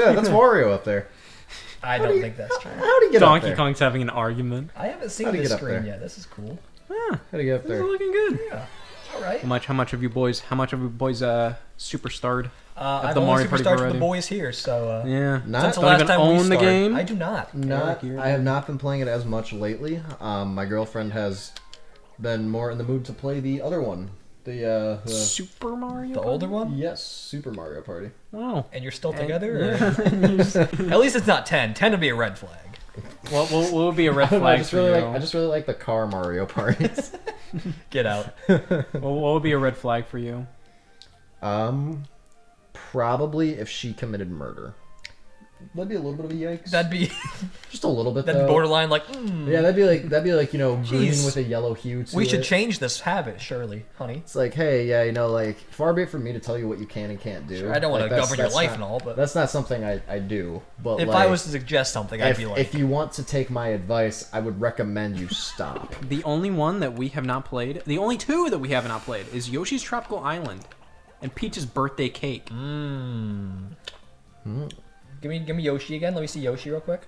Yeah, that's Wario up there. I don't think that's true. How'd he get up Donkey there? Kong's having an argument. I haven't seen How'd he this get up screen there? yet. This is cool. Yeah, How'd he get up this is there? looking good. Yeah. All right. How much have you boys superstarred? I've the only Mario Party superstarred for variety. the boys here, so Yeah. Not- since the Don't last even time we own the started, game? I do not. I have not been playing it as much lately. My girlfriend has been more in the mood to play the other one. The Super Mario. The older one? yes, Super Mario Party. Wow. And you're still together? Or? Yeah. At least it's not 10. 10 would be a red flag. What would be a red I don't know, flag I just for really you? like. I just really like the car Mario parties. Get out. What would be a red flag for you? Probably if she committed murder. That'd be a little bit of a yikes. That'd be just a little bit. that'd be though. borderline like, Yeah, that'd be like green Jeez. with a yellow hue to we should it. change this habit, surely, honey. It's like, hey, yeah, like far be it from me to tell you what you can and can't do. Sure, I don't want to Like, govern your life not, and all, but that's not something I do. But if like, I was to suggest something, I'd be like, if you want to take my advice, I would recommend you stop. The only one that we have not played, the only two that we have not played, is Yoshi's Tropical Island and Peach's Birthday Cake. give me Yoshi again. Let me see Yoshi real quick.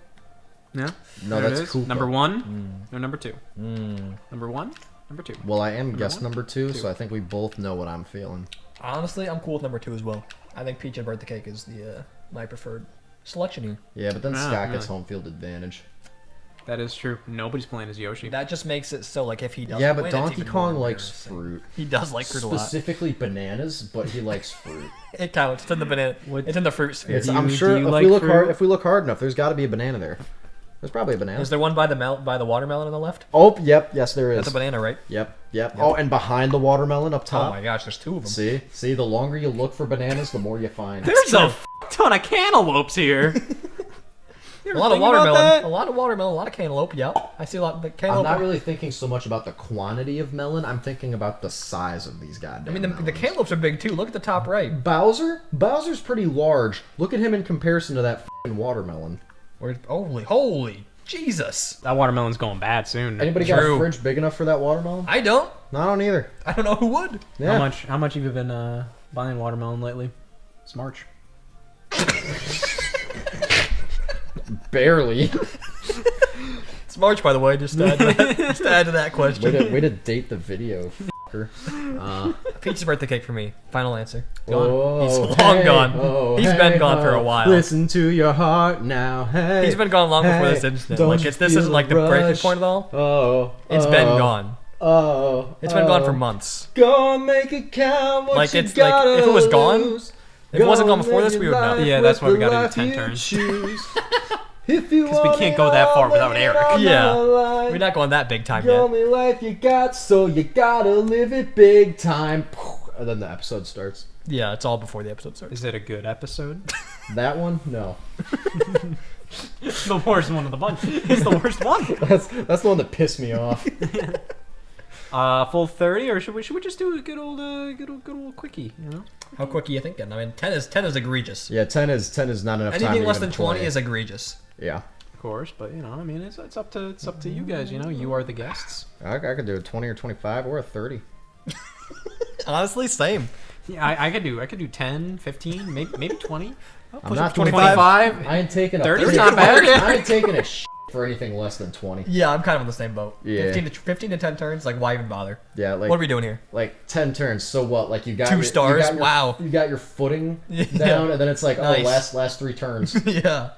Yeah. No, There it that's is. cool. Number one or number two? Number one, number two. Well, I am guest one? number two, so I think we both know what I'm feeling. Honestly, I'm cool with number 2 as well. I think Peach and Birthday Cake is the my preferred selection here. Yeah, but then Ah, Scott gets really? home field advantage. That is true. Nobody's playing as Yoshi. That just makes it so like if he doesn't Yeah, win, but it's Donkey even Kong more likes embarrassing. fruit. He does like fruit a lot. Specifically bananas, but he likes fruit. It counts. It's in the banana. What- It's in the fruit sphere. It's, Do I'm you- sure do if you we like look fruit? hard, if we look hard enough, there's got to be a banana there. There's probably a banana. Is there one by the watermelon on the left? Oh, yep, yes, there is. That's a banana, right? Yep. Oh, and behind the watermelon up Oh top. my gosh, there's 2 of them. See, the longer you look for bananas, the more you find. There's a ton of cantaloupes here. A lot of watermelon. A lot of watermelon. A lot of cantaloupe. Yeah, I see a lot of the I'm cantaloupe. not really thinking so much about the quantity of melon. I'm thinking about the size of these goddamn. I mean, the melons. cantaloupes are big too. Look at the top right. Bowser's pretty large. Look at him in comparison to that f***ing watermelon. Holy Jesus! That watermelon's going bad soon. Anybody got True. a fridge big enough for that watermelon? I don't. No, I don't either. I don't know who would. Yeah. How much have you been buying watermelon lately? It's March. Barely. It's March, by the way. Just to add to that, just to add to that question. way to date the video, f***er. Peach's birthday cake for me. Final answer. Oh, He's long gone. He's been hey, gone for a while. Listen to your heart now, hey. He's been gone long before this Hey, incident. don't Like you this feel isn't like the the breaking rush? point of it all. Oh, It's been gone. Oh, It's been gone for months. Go and make it count. What Like, you it's like, gotta if it was gone, lose. if it wasn't Go gone before live this, we your would know. life Yeah, that's with why we the gotta do life 10 you turns. choose. If you 'Cause we want can't it go that far all, without lay it Eric. on Yeah. the line. We're not going that big time The yet. only life you got, so you gotta live it big time. And then the episode starts. Yeah, it's all before the episode starts. Is it a good episode? That one? No. It's the worst one of the bunch. It's the worst one. That's the one that pissed me off. Full 30, or should we just do a good old quickie? You know. How quick are you thinking? I mean, 10 is egregious. Yeah, 10 is not enough time. Anything to less even than 20 play. is egregious. Yeah. Of course, but you know, I mean, it's up to you guys. You know, you are the guests. I could do a 20 or 25 or a 30. Honestly, same. Yeah, I could do 10, 15, maybe 20. I'm not 25. I ain't taking a 30's 30. not bad. I ain't taking a shit for anything less than 20. Yeah, I'm kind of on the same boat. Yeah. 15 to 10 turns, like why even bother? Yeah, like What are we doing here? like 10 turns. So what? Like you got 2 your, stars? You got your, Wow. You got your footing Yeah. down, and then it's like Nice. last 3 turns. Yeah.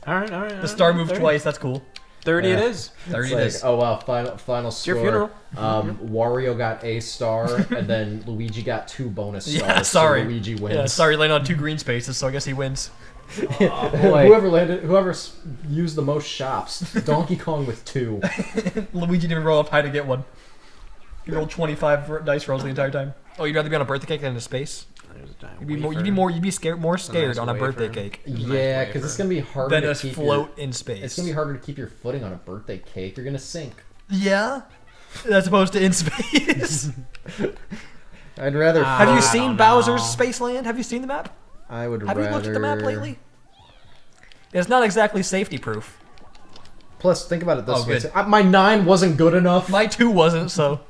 All right. The star moved 30. twice, that's cool. 30 Yeah. it is. 30 It's it like, is. oh wow, final score. your funeral. Wario got a star, and then Luigi got 2 bonus stars. Yeah, sorry. So Luigi wins. Yeah, sorry, landed on 2 green spaces, so I guess he wins. boy. Whoever used the most shops. Donkey Kong with 2. Luigi didn't even roll up high to get one. He rolled 25 dice rolls the entire time. Oh, you'd rather be on a birthday cake than in a space? There's a giant You'd be scared more scared nice on a birthday wafer. cake Yeah, because it's gonna be harder than to a keep float in space. It's gonna be harder to keep your footing on a birthday cake. You're gonna sink. Yeah, as opposed to in space. I'd rather. Have you I seen don't Bowser's know. Spaceland? Have you seen the map? I would Have rather. you looked at the map lately? It's not exactly safety proof. Plus, think about it this Oh, way. good. My 9 wasn't good enough. My 2 wasn't, so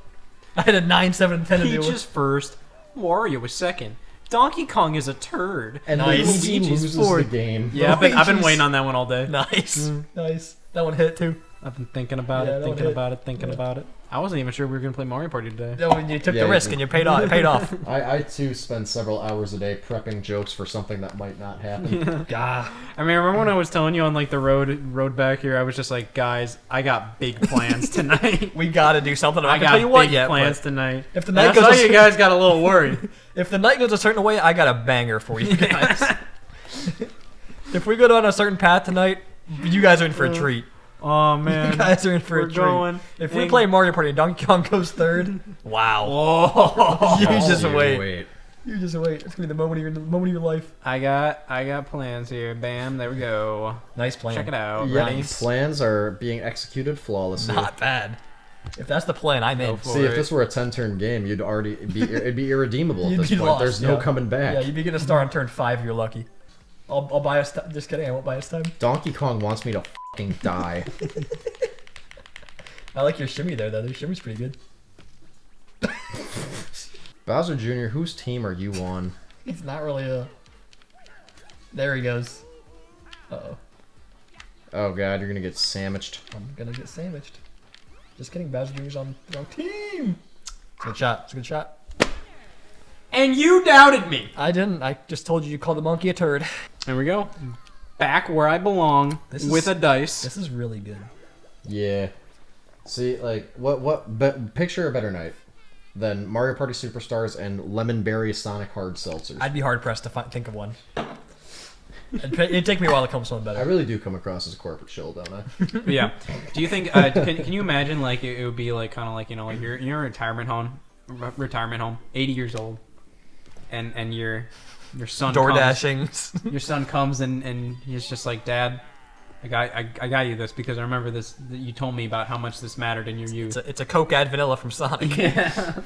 I had a 9, 7, and 10 to deal Peach is with. first. Wario was second. Donkey Kong is a turd. And Nice. Luigi loses the game. Yeah, I've been Luigi's- waiting on that one all day. Nice. Nice. That one hit too. I've been thinking about Yeah, it, that one thinking hit. about it. I wasn't even sure we were gonna play Mario Party today. That one, you took Yeah, the you risk did. and you paid off. It paid off. I too spend several hours a day prepping jokes for something that might not happen. Gah. I mean, remember when I was telling you on like the road back here? I was just like, guys, I got big plans tonight. We gotta do something. I I can got tell you what big yet. plans But tonight. if the And night I goes, saw a you guys got a little worried. if the night goes a certain way, I got a banger for you guys. If we go down a certain path tonight, you guys are in for a treat. Oh man, You guys are in for we're a treat. going. If we play Mario Party and Donkey Kong goes third, wow. Oh, You just Dude, wait. You just wait. It's gonna be the moment of your life. I got plans here. Bam, there we go. Nice plan. Check it out. Yeah, Ready? plans are being executed flawlessly. Not bad. If that's the plan, I'm in. Go for See, if it. this were a 10-turn game, you'd already it'd be irredeemable at You'd this be point. lost, There's no yeah. coming back. Yeah, you'd be gonna start on turn 5 if you're lucky. I'll buy us time. Just kidding, I won't buy us time. Donkey Kong wants me to fucking die. I like your shimmy there, though. Your shimmy's pretty good. Bowser Jr., whose team are you on? He's not really a... There he goes. Uh-oh. Oh god, you're gonna get sandwiched. I'm gonna get sandwiched. Just kidding, Bowser Jr.'s on the wrong team. It's a good shot. It's a good shot. And you doubted me. I didn't. I just told you called the monkey a turd. There we go. Back where I belong This is- with a dice. This is really good. Yeah. See, like, picture a better night than Mario Party Superstars and Lemon Berry Sonic Hard Seltzers. I'd be hard pressed to think of one. It'd take me a while to come up with something I better. really do come across as a corporate shill, don't I? But yeah. Do you think? Can you imagine like it would be like kind of like like you're in a retirement home, 80 years old, and your son Door comes, dashing. your son comes and he's just like, Dad, I got you this because I remember this. You told me about how much this mattered in your youth. It's a Coke Add Vanilla from Sonic. Yeah.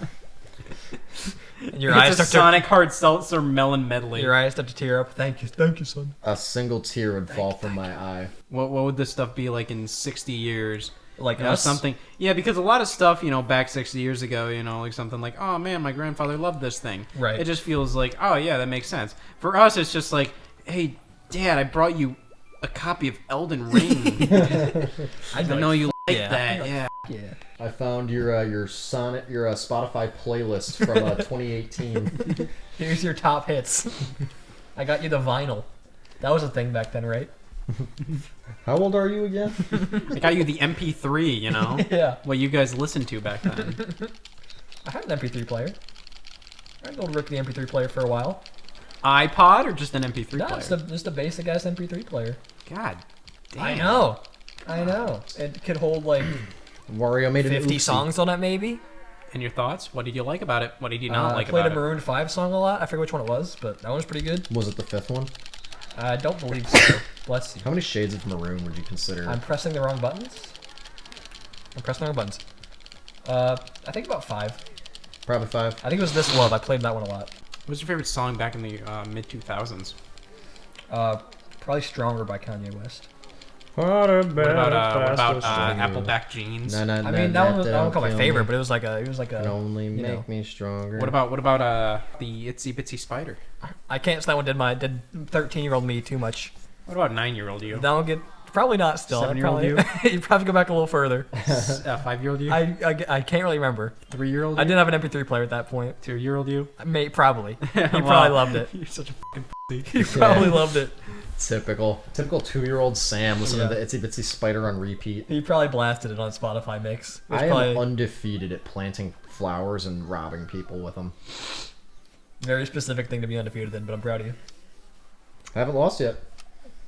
And your eyes It's a start Sonic Hard Seltzer melon medley. your eyes start to tear up. Thank you, son. A single tear would fall from my eye. What would this stuff be like in 60 years? Like You know, us? something. Yeah, because a lot of stuff, back 60 years ago, like something like, oh man, my grandfather loved this thing. Right. It just feels like, oh yeah, that makes sense. For us, it's just like, hey, Dad, I brought you a copy of Elden Ring. I know you like yeah. that. Yeah. Yeah. I found your Spotify playlist from 2018. Here's your top hits. I got you the vinyl. That was a thing back then, right? How old are you again? I got you the MP3. Yeah. What you guys listened to back then. I had an MP3 player. I had old Rick the MP3 player for a while. iPod or just an MP3 No, player? it's just a basic ass MP3 player. God damn. I know. It could hold like Wario made an 50 oopsie. songs on it, maybe. And your thoughts? What did you like about it? What did you not like I played about a it? Maroon 5 song a lot. I forget which one it was, but that one was pretty good. Was it the fifth one? I don't believe so. Bless you. How many shades of maroon would you consider? I'm pressing the wrong buttons. I think about 5. Probably 5. I think it was This Love. I played that one a lot. What was your favorite song back in the mid 2000s? Probably Stronger by Kanye West. What about Appleback Jeans? I mean, that one called my favorite, but it was like Can a. only you know. make me stronger. What about the Itsy Bitsy Spider? I can't. So that one did 13-year-old me too much. What about 9-year-old you? That one get probably not still. 7-year-old you probably go back a little further. 5-year-old you? I can't really remember. 3-year-old I you? didn't have an MP3 player at that point. 2-year-old you? Probably. He Wow. probably loved it. You're such a fucking pussy. He probably loved it. Typical 2-year-old Sam listening Yeah. to the Itsy Bitsy Spider on repeat. He probably blasted it on Spotify Mix. It was I am probably undefeated at planting flowers and robbing people with them. a very specific thing to be undefeated in, but I'm proud of you. I haven't lost yet.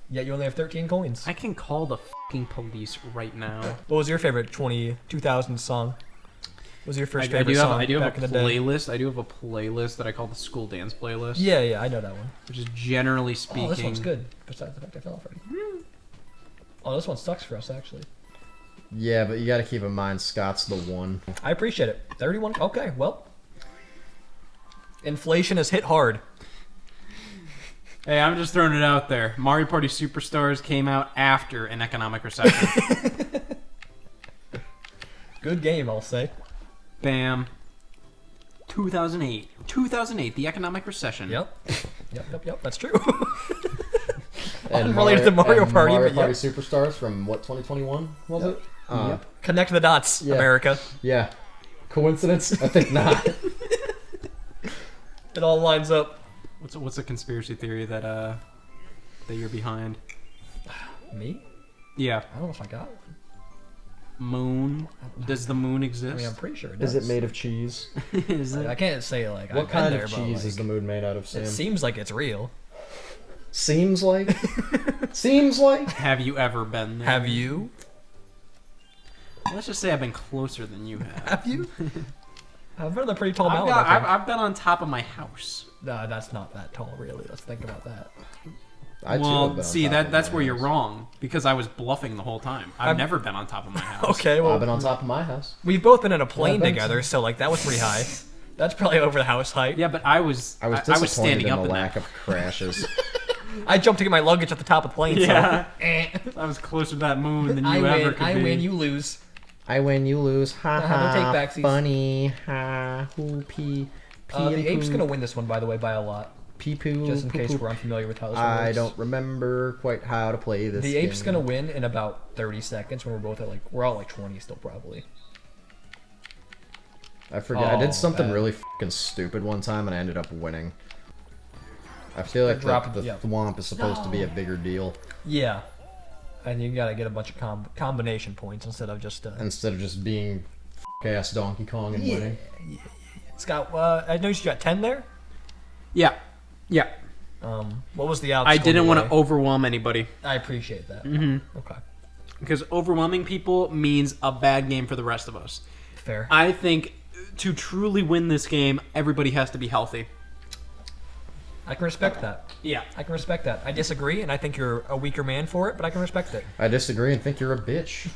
Yet you only have 13 coins. I can call the fucking police right now. What was your favorite 2000 song? What was your first I favorite do song have back in a the day? playlist. I do have a playlist that I call the school dance playlist. Yeah, I know that one. Which is generally speaking. Oh, this one's good. Besides the fact I fell off already. Oh, this one sucks for us, actually. Yeah, but you got to keep in mind Scott's the one. I appreciate it. 31? Okay, well. Inflation has hit hard. Hey, I'm just throwing it out there. Mario Party Superstars came out after an economic recession. Good game, I'll say. Bam. 2008. 2008, the economic recession. Yep. That's true. And Unrelated to Mario and Party, Mario but Party yep. Superstars from what 2021 was it? Yep. Connect the dots, Yeah. America. Yeah. Coincidence? I think not. It all lines up. What's a conspiracy theory that you're behind? Me? Yeah. I don't know if I got one. Moon. Does the moon I exist? mean, I'm pretty sure it does. Is it made of cheese? Is Like, it? I can't say like What I've kind been there, of but, cheese like, is the moon made out of, Sam? It seems like it's real. Seems like? Seems like? Have you ever been there? Have you? Let's just say I've been closer than you have. Have you? I've been on a pretty tall I've, mountain. I think. I've been on top of my house. Nah, that's not that tall, really. Let's think about that. I too have been Well, on see, top of that's my where you're house. wrong because I was bluffing the whole time. I've I'm- never been on top of my house. Okay, I've well, been on top of my house. we've both been in a plane I've been- together, so like that was pretty high. That's probably over the house height. Yeah, but I was Disappointed standing in up the in lack that. of crashes. I jumped to get my luggage at the top of the plane. Yeah. So. Eh. I was closer to that moon than I you ever win. could I be. win. You lose. I win, you lose. Ha Don't ha. take backsies. Funny. Ha. Hoo pee. Pee The and ape's poo. gonna win this one, by the way, by a lot. Pee poo. Just in poo, case poo. we're unfamiliar with how this I works. don't remember quite how to play this. The ape's game. gonna win in about 30 seconds when we're both at we're all like 20 still probably. I forget. I did Oh, something bad. really fucking stupid one time and I ended up winning. I feel like Drop- the yeah. thwomp is supposed to be a bigger deal Yeah. And you gotta get a bunch of combination points instead of just. instead of just being ass Donkey Kong and winning. Scott, I noticed you got 10 there. Yeah. Yeah. What was the outscore? I didn't want to delay? overwhelm anybody I appreciate that. Okay, because overwhelming people means a bad game for the rest of us. fair. I think to truly win this game, everybody has to be healthy. I can respect that. Yeah. I can respect that. I disagree, and I think you're a weaker man for it, but I can respect it. I disagree and think you're a bitch.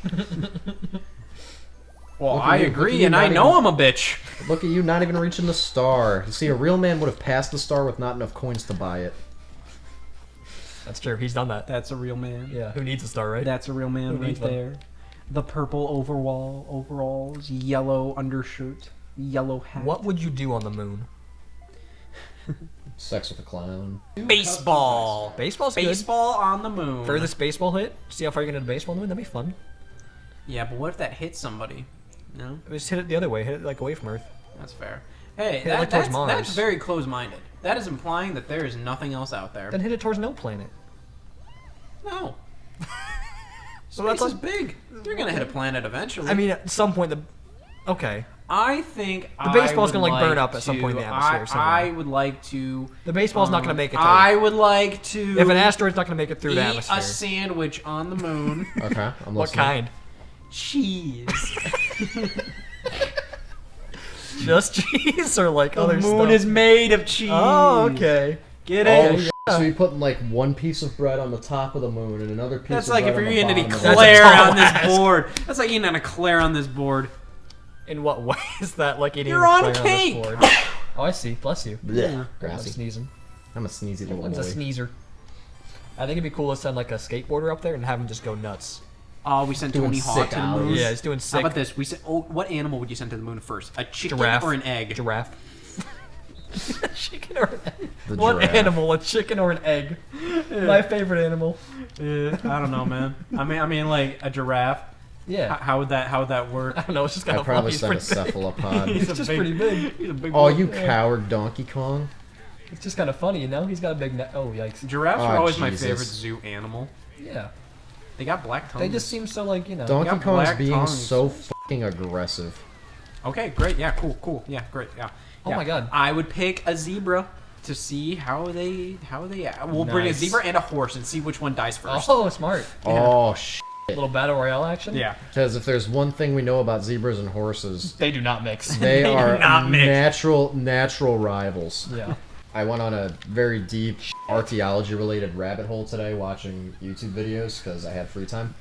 Well, Look at I you, look at agree, you, and I not know even- I'm a bitch. Look at you not even reaching the star. You see, a real man would have passed the star with not enough coins to buy it. That's true. He's done that. That's a real man. Yeah. Who needs a star, right? That's a real man Who right needs one? there. The purple overalls, yellow undershirt, yellow hat. What would you do on the moon? Sex with a clown. Baseball. Baseball's Baseball on the moon. good. Furthest baseball hit. See how far you can hit a baseball on the moon. That'd be fun. Yeah, but what if that hits somebody? No, Just hit it the other way. Hit it like away from Earth. that's fair. Hey, Hit it like towards that's Mars. very close-minded. That is implying that there is nothing else out there. Then hit it towards no planet. No. So Space that's is big. You're gonna hit a planet eventually. I mean, at some point, okay. I think The baseball's gonna, like, burn up at some point in the atmosphere somewhere. I would like to. The baseball's not going to make it. I would like to. If an asteroid's not going to make it through eat the atmosphere, a sandwich on the moon. Okay, I'm what listening. kind? Cheese. Just cheese or like The other moon stuff? is made of cheese. Oh, okay. Get Oh, it? shit. So you're putting like one piece of bread on the top of the moon and another piece That's of like bread if on you're the eating an bottom of the eclair That's a tall on this ask. board. That's like eating an eclair on this board. In what way is that like eating You're on a eclair cake. this board? Oh, I see. Bless you. Blech. I'm Grassy. sneezing. I'm a sneezy little One's a boy. sneezer. I think it'd be cool to send like a skateboarder up there and have him just go nuts. Oh, we sent Doing Tony Hawk sick to the hours. moon. Yeah, he's doing How sick. about this? We sent. Oh, what animal would you send to the moon first? A chicken Giraffe or an egg? Giraffe. Chicken or an egg? The What giraffe. animal? A chicken or an egg? My favorite animal. Yeah, I don't know, man. I mean, like a giraffe. Yeah. How would that work? I don't know. It's just kind I'd of probably funny. send a cephalopod. It's just pretty big. He's a big Oh, boy. you coward, Donkey Kong. It's just kind of funny, you know. He's got a big neck. Oh, yikes. Giraffes Oh, are always my Jesus. favorite zoo animal. Yeah. They got black tongues. They just seem so like you know. Donkey got Kong's black being tongues. so fucking aggressive. Okay, great. Yeah, cool. Yeah, great. Yeah. Oh Yeah. my God. I would pick a zebra to see how they. We'll bring a Nice. zebra and a horse and see which one dies first. Oh, smart. Oh shit! Little battle royale action. Yeah. Because if there's one thing we know about zebras and horses, They do not mix. they are not mix. natural rivals. Yeah. I went on a very deep archaeology-related rabbit hole today watching YouTube videos because I had free time.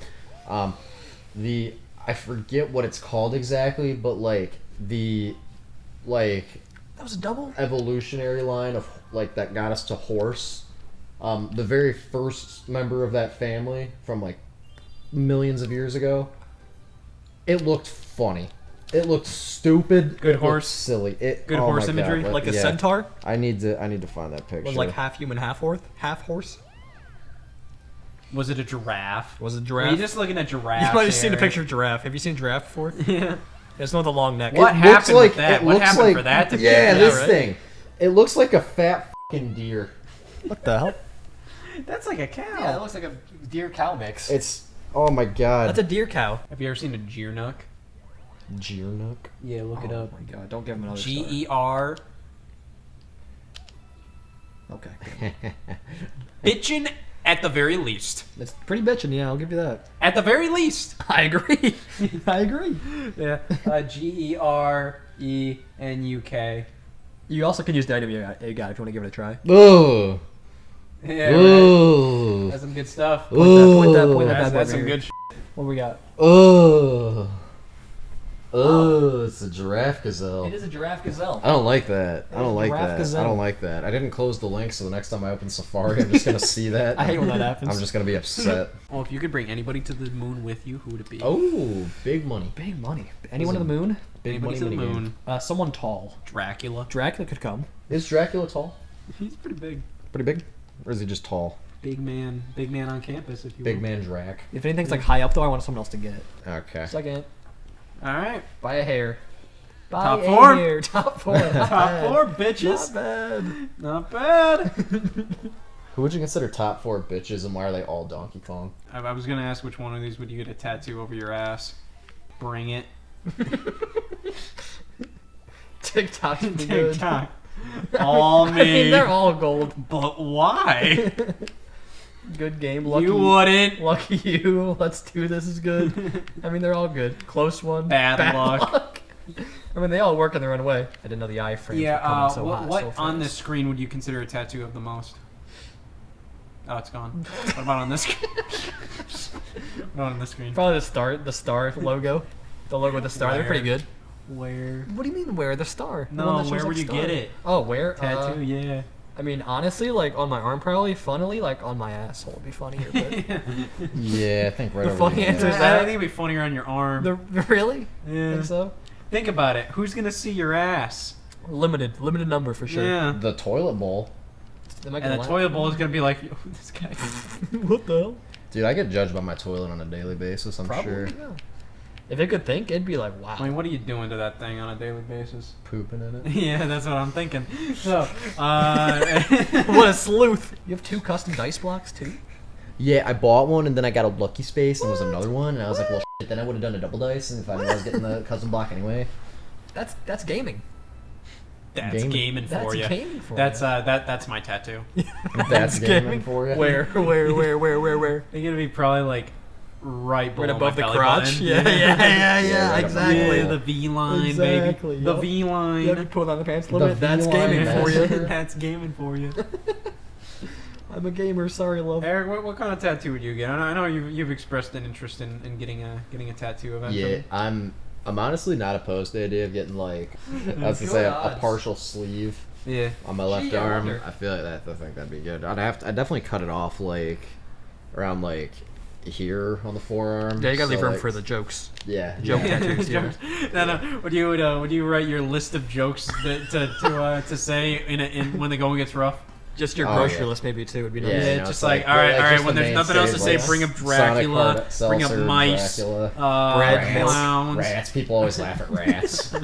I forget what it's called exactly, but the That was a double. evolutionary line of that got us to horse. The very first member of that family from millions of years ago. It looked funny. It looks stupid. Good It horse. looks silly. Good oh horse my God, imagery? Like a yeah. centaur? I need to find that picture. Was like half human, half horse? Was it a giraffe? Was it Were giraffe? you just looking at giraffes? You might have seen a Eric? picture of giraffe. Have you seen giraffe before? Yeah. It's the one with the long neck. What It looks happened with that? it What looks happened like, for that to Yeah, be- this right? thing. It looks like a fat fucking deer. What the hell? That's like a cow. Yeah, it looks like a deer cow mix. It's oh my God. That's a deer cow. Have you ever seen a gearnuck? Gearnuck. Yeah, look it Oh up. my god, don't give him another G-E-R. Okay. Bitchin' at the very least. It's pretty bitchin', yeah, I'll give you that. At the very least. I agree. I agree. Yeah. G-E-R-E-N-U-K. You also can use the item you got if you want to give it a try. Ugh. Yeah, right. Ugh. That's some good stuff. Point that bad That's boy some over good here. What we got? Ugh. Ugh. It's a giraffe gazelle. It is a giraffe gazelle. I don't like that. I don't like Giraffe that. gazelle. I don't like that. I didn't close the link, so the next time I open Safari, I'm just gonna see that. I hate when that happens. I'm just gonna be upset. Oh, if you could bring anybody to the moon with you, who would it be? Oh, big money. Big money. Anyone to the moon? Big Anybody money to the minigame. moon. Someone tall. Dracula. Dracula could come. Is Dracula tall? He's pretty big. Pretty big? Or is he just tall? Big man on campus, if you Big will. man Drac. If anything's like high up though, I want someone else to get it. Okay. Second. All right. Buy a hair. Buy Top a four? hair. Top four. Not Top bad. 4, bitches. Not bad. Not bad. Who would you consider top 4 bitches, and why are they all Donkey Kong? I was gonna ask which one of these would you get a tattoo over your ass. Bring it. TikTok's pretty good. TikTok. All I me. mean, they're all gold. But why? Good game. Lucky You wouldn't. Lucky you. Let's do this is good. I mean, they're all good. Close one. Bad luck. I mean, they all work in their own way. I didn't know the iframes were coming so hot. what so fast. on this screen would you consider a tattoo of the most? Oh, it's gone. What about on this screen? What about on this screen? Probably the star logo. The logo with the star. They're Where? pretty good. Where? What do you mean where? The star. The No, one that shows, where like, would you star. get it? Oh, where? Tattoo, yeah. I mean, honestly, like on my arm, probably. Funnily, like on my asshole would be funnier. But Yeah, I think right The over funny the answer is I that- think it'd be funnier on your arm. really? Yeah. Think so? Think about it. Who's gonna see your ass? Limited number for sure. Yeah. The toilet bowl. They might And get the a toilet bowl is gonna be like, yo, this guy. What the hell? Dude, I get judged by my toilet on a daily basis, I'm Probably. sure. Yeah. If it could think, it'd be like, wow. I mean, what are you doing to that thing on a daily basis? Pooping in it. Yeah, that's what I'm thinking. So, What a sleuth! You have 2 custom dice blocks too. Yeah, I bought one, and then I got a lucky space, and it was another one, and I was like, well, shit, then I would have done a double dice, and if I knew I was getting the custom block anyway. That's gaming. that's Gaming. gaming for That's you. gaming for That's you. that's my tattoo. That's gaming for you. Where? They're gonna be probably like right below Right above my the belly crotch? button. Yeah, right exactly. Yeah, the V line, Exactly, baby. The yep. V line. You pull down the pants a little The bit. That's V-line gaming for you. massacre. That's gaming for you. I'm a gamer. Sorry, love. Eric, what kind of tattoo would you get? I know you've expressed an interest in getting a tattoo eventually. Yeah, I'm honestly not opposed to the idea of getting, like, I was to say, a odds. partial sleeve Yeah. on my left Gee, I arm. wonder. I feel like I think that'd be good. I'd definitely cut it off, like, around, like, here on the forearm. Yeah, you gotta leave So, room like, for the jokes. Yeah. Joke yeah. tattoos. Yeah. No. Would you write your list of jokes to say in when the going gets rough? Just your Oh, grocery yeah. list, maybe too, would be nice. Yeah, Yeah, you know, just it's like, like, all right, like, all right. just When the there's nothing else to mainstays, say, like bring up Sonic Dracula, Hard bring up Seltzer, mice, Dracula. Bread milk. clowns. Rats. People always laugh at rats.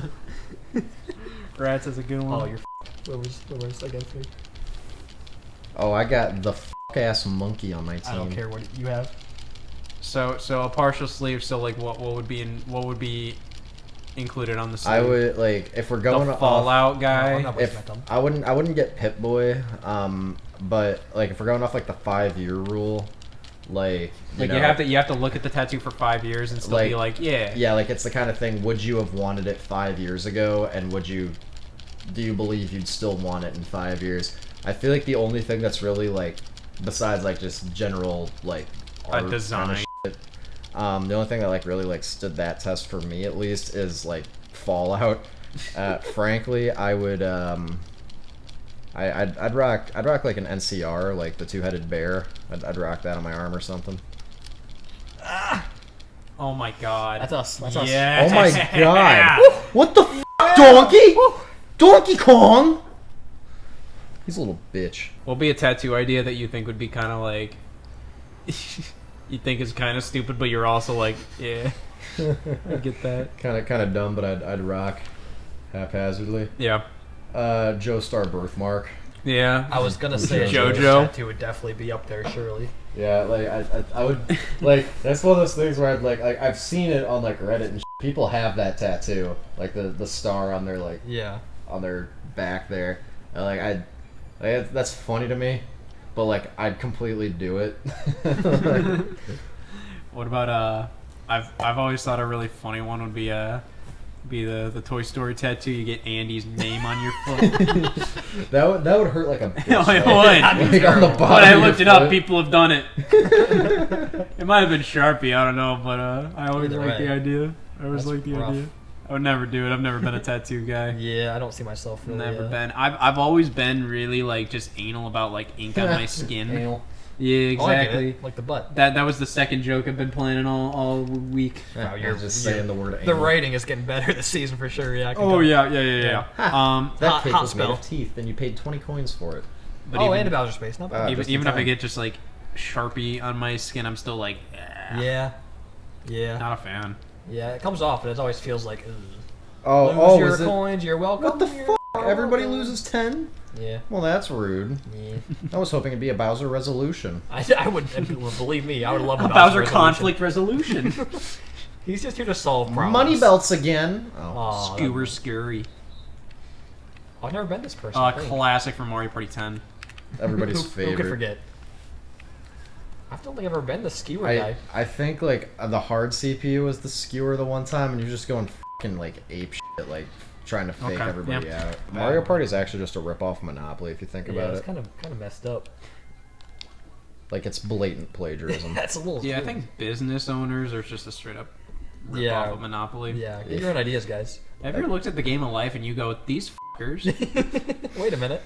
Rats is a good one. Oh, you're whoever's against me. Oh, I got the ass monkey on my team. I don't care what you have. So a partial sleeve. So like, what would be included on the sleeve? I would, like, if we're going the off, Fallout guy. No, I'm not wasting if my time. I wouldn't get Pip Boy, but like if we're going off like the 5-year rule, like you have to look at the tattoo for 5 years and still be like, yeah. yeah, like it's the kind of thing. Would you have wanted it 5 years ago, and do you believe you'd still want it in 5 years? I feel like the only thing that's really, like, besides like just general like art design. kind of shit, the only thing that like really like stood that test for me at least is like Fallout. Frankly, I would I'd rock like an NCR, like the 2-headed bear. I'd rock that on my arm or something. Oh my god. That's us. That's us. Yeah. Oh my god. What the f***, Donkey? Donkey Kong? He's a little bitch. What'll be a tattoo idea that you think would be kind of like... you think is kind of stupid, but you're also like, yeah, I get that. Kind of dumb, but I'd rock haphazardly. Yeah. Joestar birthmark. Yeah. I was gonna say JoJo. tattoo would definitely be up there, surely. Yeah, like I would like that's one of those things where I've seen it on like Reddit and people have that tattoo, like the star on their like on their back there. And, that's funny to me, but like I'd completely do it. What about I've always thought a really funny one would be the Toy Story tattoo. You get Andy's name on your foot. that would hurt like a bitch. It right? would. Like on the bottom But I of your looked it up. foot. People have done it. It might have been Sharpie. I don't know, but I always Either liked way. the idea. I always That's liked the rough. idea. I would never do it. I've never been a tattoo guy. Yeah, I don't see myself really. Never been. I've always been really like just anal about like ink on my skin. Anal. Yeah, Oh, I get exactly. it. Like the butt. That was the second joke I've been planning all week. Wow, You're just saying the word The anal. writing is getting better this season for sure. Yeah. I can Oh tell. yeah. That Hot- cake hot was made spell. of teeth, and you paid 20 coins for it. But Oh, even, and a Bowser Space. Not bad. even, just in even if I time. get just like Sharpie on my skin, I'm still like, Yeah. Yeah. not a fan. Yeah. It comes off, but it always feels like. Ugh. Oh, Lose your was it? coins. You're welcome. What the you're fuck? Everybody welcome. loses 10? Yeah. Well, that's rude. Yeah. I was hoping it'd be a Bowser resolution. I would believe me. I would love A a Bowser resolution. conflict resolution. He's just here to solve problems. Money belts again. Oh. Aw, Skewer scurry. I've never been this person. Classic from Mario Party 10. Everybody's Who favorite. could forget? I don't think I've ever been the skewer I guy. I think like the hard CPU was the skewer the one time, and you're just going fucking like ape shit, like trying to fake Okay, everybody yeah. out. Mario Party is actually just a rip off Monopoly if you think Yeah, about it's it. kind of messed up. Like it's blatant plagiarism. That's a little. Yeah, I think business owners are just a straight up rip Yeah. off of Monopoly. Yeah, get your own ideas, guys. Have you ever looked at the game of life and you go, these fuckers, Wait a minute.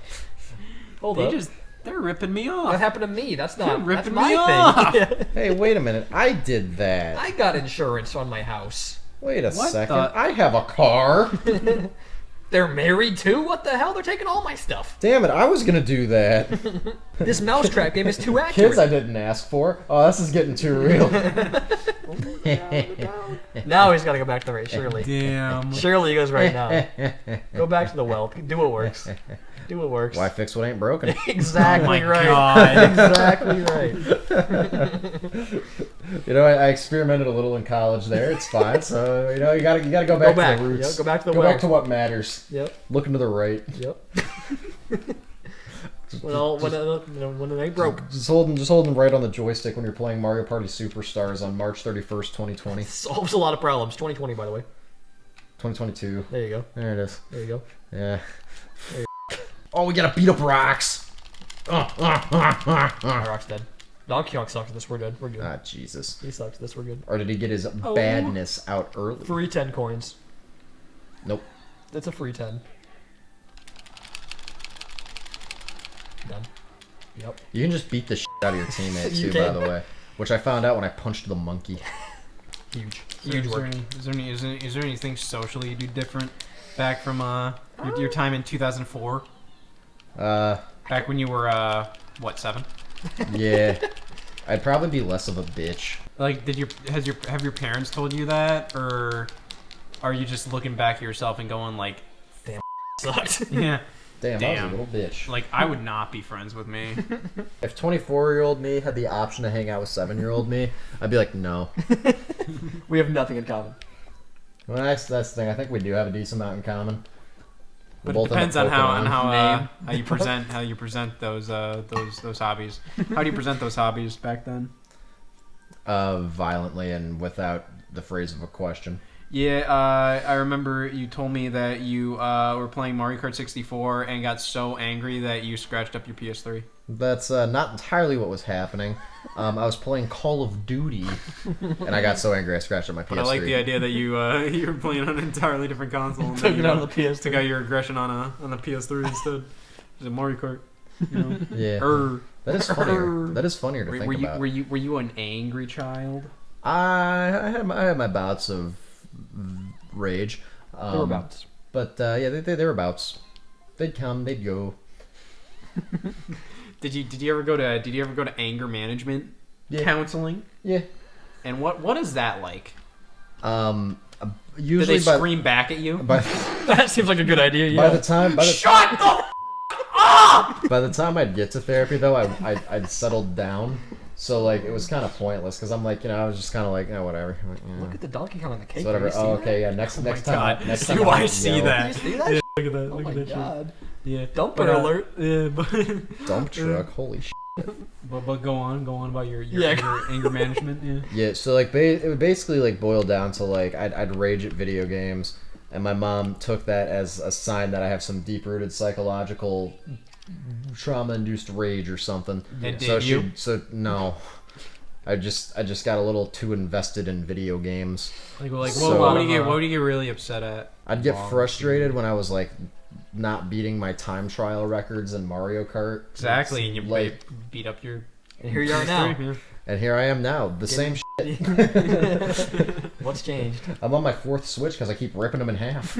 Hold up. they're ripping me That off. happened to me. That's You're not. That's ripping my me thing. off. Yeah. Hey, wait a minute. I did that. I got insurance on my house. Wait a What second. the- I have a car. They're married too? What the hell? They're taking all my stuff. Damn it, I was gonna do that. This mousetrap game is too accurate. Kids I didn't ask for. Oh, this is getting too real. Now he's got to go back to the race, surely. Damn. Surely he goes right now. Go back to the well. Do what works. Do what works. Why fix what ain't broken? Exactly Oh my right. God. Exactly right. You know, I experimented a little in college there. It's fine. So, you know, you gotta go back, back. to the roots. Yep, go back to the Go well. back to what matters. Yep. Looking to the right. Yep. when it ain't broke. Just holding right on the joystick when you're playing Mario Party Superstars on March 31st, 2020. Solves a lot of problems. 2020, by the way. 2022. There you go. There it is. There you go. Yeah. Oh, we gotta beat up rocks. Rock's dead. Donkey Kong sucks. This we're dead. We're good. Ah, Jesus. He sucks. This we're good. Or did he get his badness out early? Free 10 coins. Nope. It's a free 10. Done. Yep. You can just beat the shit out of your teammate You too, by can. the way. Which I found out when I punched the monkey. Huge. Is Huge there work. is there anything socially you do different back from your time in 2004? Back when you were what, 7? Yeah. I'd probably be less of a bitch. Like, have your parents told you that, or are you just looking back at yourself and going like, Sucked. yeah, Damn, I Damn. was a little bitch. like I would not be friends with me. If 24-year-old me had the option to hang out with 7-year-old me, I'd be like, no. We have nothing in common. Well, that's the thing. I think we do have a decent amount in common. We But it both end depends up on Pokemon. how you present those hobbies. How do you present those hobbies back then? Violently and without the phrase of a question. Yeah, I remember you told me that you were playing Mario Kart 64 and got so angry that you scratched up your PS3. That's not entirely what was happening. I was playing Call of Duty, and I got so angry I scratched up my PS3. But I like the idea that you you were playing on an entirely different console and Took then it you out of the PS3. took out your aggression on the PS3 instead. It was a Mario Kart. You know? Yeah. Err. That is funnier. That is funnier to Were think you about. were you an angry child? I had my bouts of rage. There were bouts. But yeah, they were bouts. They'd come, they'd go. Did you ever go to anger management counseling? Yeah. And what is that like? Usually Do they scream back at you? That seems like a good idea. Yeah. Shut the up! By the time I'd get to therapy, though, I'd settled down. So like it was kind of pointless because I'm like, I was just kind of like, whatever. Like, Look at the Donkey Kong on the cake. so whatever. You see Oh, that? okay, yeah. Next time. Next time Do I see yell. that? You see that? Yeah, look at that. Oh Look my at that shit. god. Yeah. Dumper alert. Yeah, but Dump truck. Holy shit. but go on about your anger management. Yeah. Yeah. So like it would basically like boil down to like I'd rage at video games, and my mom took that as a sign that I have some deep rooted psychological trauma induced rage or something. And So did you? no. I just got a little too invested in video games. Like what So- would you get really upset at? I'd get frustrated when I was like not beating my time trial records in Mario Kart. Exactly, and you Like- beat up your. And here you are now. Yeah. And here I am now, the same shit. What's changed? I'm on my 4th Switch because I keep ripping them in half.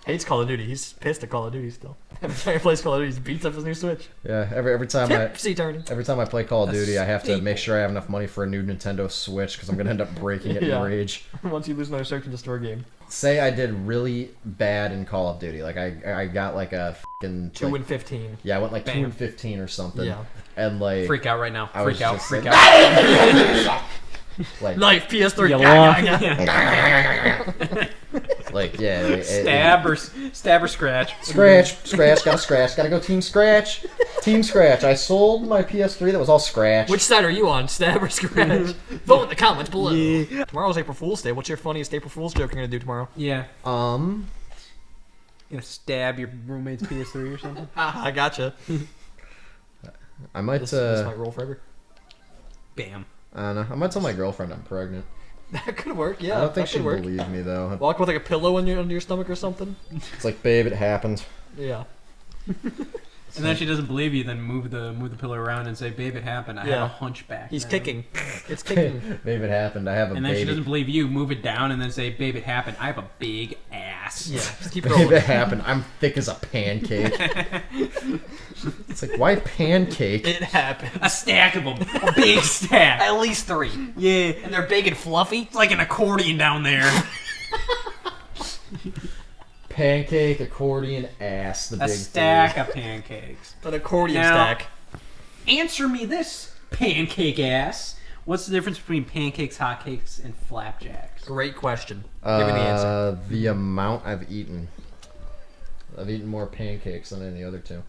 Hates Call of Duty. He's pissed at Call of Duty still. Every time he plays Call of Duty, he beats up his new Switch. Yeah, every time Tipsy turning. every time I play Call of A Duty, I have to staple. make sure I have enough money for a new Nintendo Switch because I'm gonna end up breaking it Yeah. in rage. Once you lose another search and destroy game. Say I did really bad in Call of Duty, like I got like a fucking 2 and 15. yeah, I went like 2 Bam. and 15 or something. Yeah. And like Freak out right now. I was Freak out. just Freak like- out. like Knife, PS3. You Yeah, lost. like yeah, Stab or scratch. Scratch, gotta go Team Scratch. Team Scratch. I sold my PS3 that was all scratch. Which side are you on, stab or scratch? Vote in the comments below. Tomorrow's April Fool's Day. What's your funniest April Fool's joke you're gonna do tomorrow? Yeah. Um, You gonna stab your roommate's PS3 or something? I gotcha. I might This might roll forever. Bam. I don't know. I might tell my girlfriend I'm pregnant. That could work. Yeah, I don't think that she'd could work. believe me though. Walk with like a pillow under your stomach or something. It's like, babe, it happened. Yeah. And then she doesn't believe you, then move the pillow around and say, "Babe, it happened. I have Yeah. a hunchback." He's now." kicking. It's kicking. Babe, it happened. I have a And then baby. she doesn't believe you, move it down, and then say, "Babe, it happened. I have a big ass." Yeah. Just keep Babe, rolling. it happened. I'm thick as a pancake. It's like, why pancake? It happened. A stack of them. A big stack. At least 3. Yeah. And they're big and fluffy. It's like an accordion down there. Pancake, accordion, ass. The A big stack three. of pancakes. An accordion Now- stack. Answer me this, pancake ass. What's the difference between pancakes, hotcakes, and flapjacks? Great question. Give me the answer. The amount I've eaten. I've eaten more pancakes than any other two.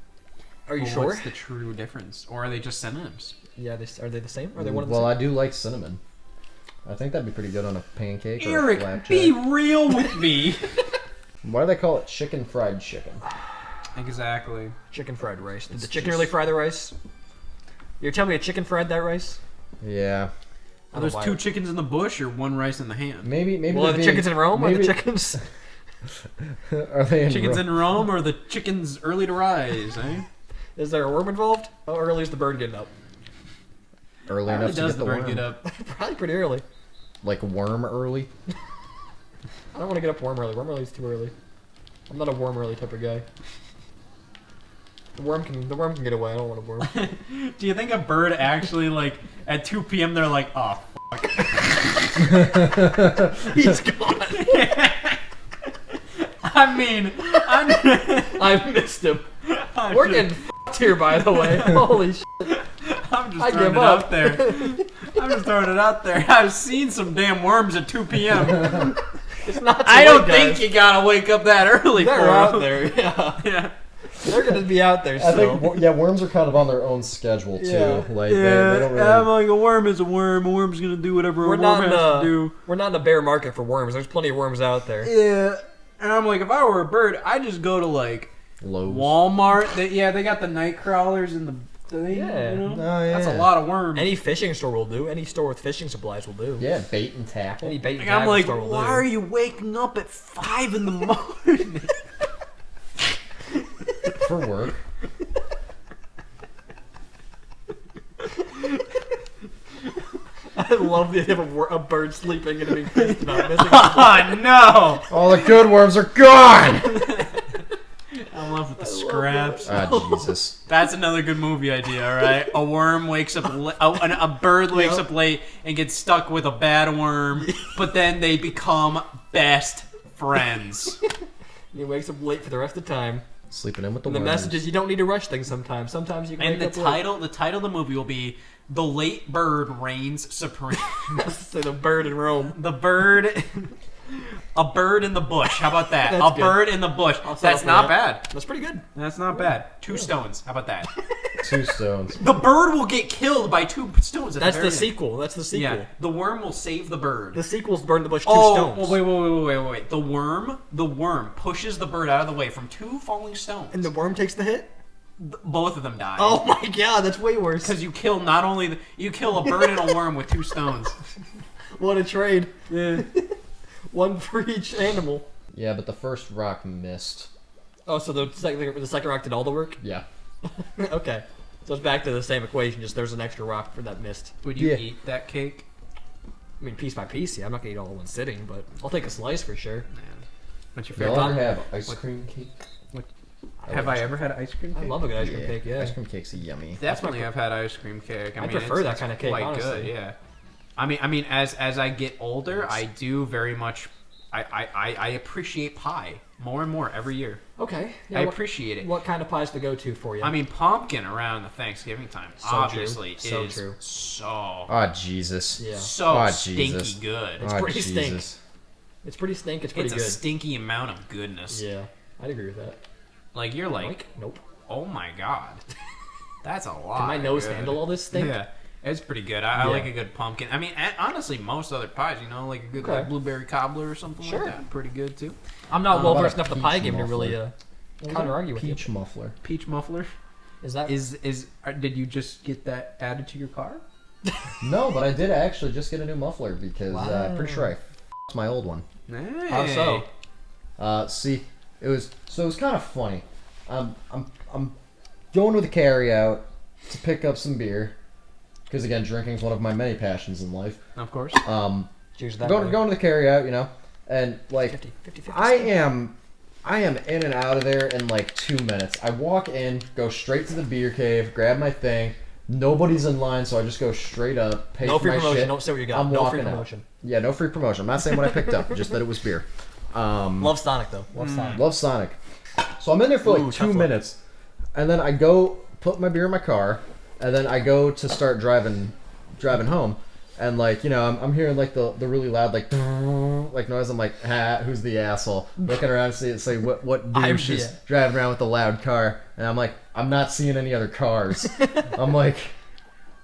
Are you Well, sure? What's the true difference? Or are they just synonyms? Yeah. Are they the same? Are they one of the Well, same? I do like cinnamon. I think that'd be pretty good on a pancake or a Eric, flapjack. be real with me. Why do they call it chicken fried chicken? Exactly. Chicken fried rice. Did the It's chicken just- really fry the rice? You're telling me a chicken fried that rice? Yeah. I don't There's know why. 2 chickens in the bush or 1 rice in the ham? Maybe. Well, are they're the chickens in Rome? Or maybe- the chickens? Are they in Chickens Rome? in Rome or the chickens early to rise, eh? Is there a worm involved? How early is the bird getting up? Early How enough early to does get the the bird worm. get up? Probably pretty early. Like worm early. I don't want to get up worm early. Worm early is too early. I'm not a worm early type of guy. The worm can get away. I don't want a worm. Do you think a bird actually, like, at 2 p.m. they're like, oh, He's gone. I mean, I missed him. We're getting f***ed here, by the way. Holy shit. I'm just I throwing give it up. out there. I'm just throwing it out there. I've seen some damn worms at 2 p.m. It's not too I don't late, think guys. you gotta wake up that early They're for out 'em. there. Yeah. Yeah. They're gonna be out there I still. think worms are kind of on their own schedule too. Yeah. Like they don't really. I'm like, a worm is a worm. A worm's gonna do whatever We're a worm not in has a to do. we're not in a bear market for worms. There's plenty of worms out there. Yeah. And I'm like, if I were a bird, I'd just go to, like, Lowe's. Walmart. They got the night crawlers and the thing. Yeah. You know? Oh, yeah. That's a lot of worms. Any fishing store will do. Any store with fishing supplies will do. Yeah, bait and tackle. Any bait and Like, I'm tackle like, store will why do. are you waking up at 5 in the morning? For work. I love the idea of a bird sleeping and being pissed about missing. Oh no! All the good worms are gone. I'm left with the scraps. Ah, Jesus. That's another good movie idea, all right? A worm wakes up, a bird wakes up late and gets stuck with a bad worm, but then they become best friends. He wakes up late for the rest of the time. Sleeping in with the And the worms. message is you don't need to rush things sometimes. Sometimes you can And wake the up title of the movie will be "The Late Bird Reigns Supreme." late. Say the bird in Rome. The bird, a bird in the bush. How about that? That's A good. bird in the bush. I'll settle That's for not that. bad. That's pretty good. That's not bad. 2 stones. How about that? 2 stones. The bird will get killed by 2 stones. That's the end. sequel. That's the sequel. Yeah, the worm will save the bird. The sequel's Bird in the Bush 2 Oh, stones. wait. The worm pushes the bird out of the way from 2 falling stones. And the worm takes the hit? Both of them die. Oh my god, that's way worse. Because you kill not only you kill a bird and a worm with 2 stones. What a trade. Yeah. One for each animal. Yeah, but the first rock missed. Oh, so the second rock did all the work? Yeah. Okay. So it's back to the same equation, just there's an extra rock for that missed. Would you Yeah. eat that cake? I mean, piece by piece, yeah. I'm not gonna eat all in one sitting, but I'll take a slice for sure. Man. What's your Y'all favorite? ever have ice cream cake? Have I ever had ice cream I cake? love a good ice cream cake, yeah. Ice cream cake's yummy. Definitely, I've had ice cream cake. I prefer it's that kind of cake, quite honestly. good, yeah. I mean, as I get older, I do very much. I appreciate pie more and more every year. Okay. I Yeah, appreciate it. What kind of pie's the go-to for you? I mean, pumpkin around the Thanksgiving time, So true. obviously, So is true. Oh, Jesus. yeah. so Oh, stinky Jesus. good. It's Oh, pretty stink. Jesus. It's pretty stink. It's pretty It's a good. stinky amount of goodness. Yeah, I'd agree with that. Like you're like, Like, nope. oh my god, that's a lot. Can my nose good. handle all this stink? Yeah, it's pretty good. I Yeah. like a good pumpkin. I mean, honestly, most other pies, like a good Okay. like blueberry cobbler or something Sure. like that, pretty good too. I'm not How well about versed a enough in the pie peach game to really muffler? counter argue with you. Peach muffler. Peach muffler. Is that Did you just get that added to your car? No, but I did actually just get a new muffler because Wow. pretty sure I f***ed my old one. Hey. how so? See, it was kind of funny. I'm going with a carry out to pick up some beer because again, drinking is one of my many passions in life. Of course. Cheers to that. Going brother. to the carry out, and like 50. I am in and out of there in like 2 minutes. I walk in, go straight to the beer cave, grab my thing. Nobody's in line, so I just go straight up, pay No for free my promotion. shit. Don't say what you got. I'm No walking free out. promotion. Yeah, no free promotion. I'm not saying what I picked up, just that it was beer. Love Sonic though. Love Sonic. Love Sonic. So I'm in there for Ooh, like tough 2 luck. minutes, and then I go put my beer in my car, and then I go to start driving home, and like I'm hearing like the really loud like noise. I'm like, who's the asshole? Looking around to say what I'm douche is the- driving around with the loud car, and I'm like, I'm not seeing any other cars. I'm like,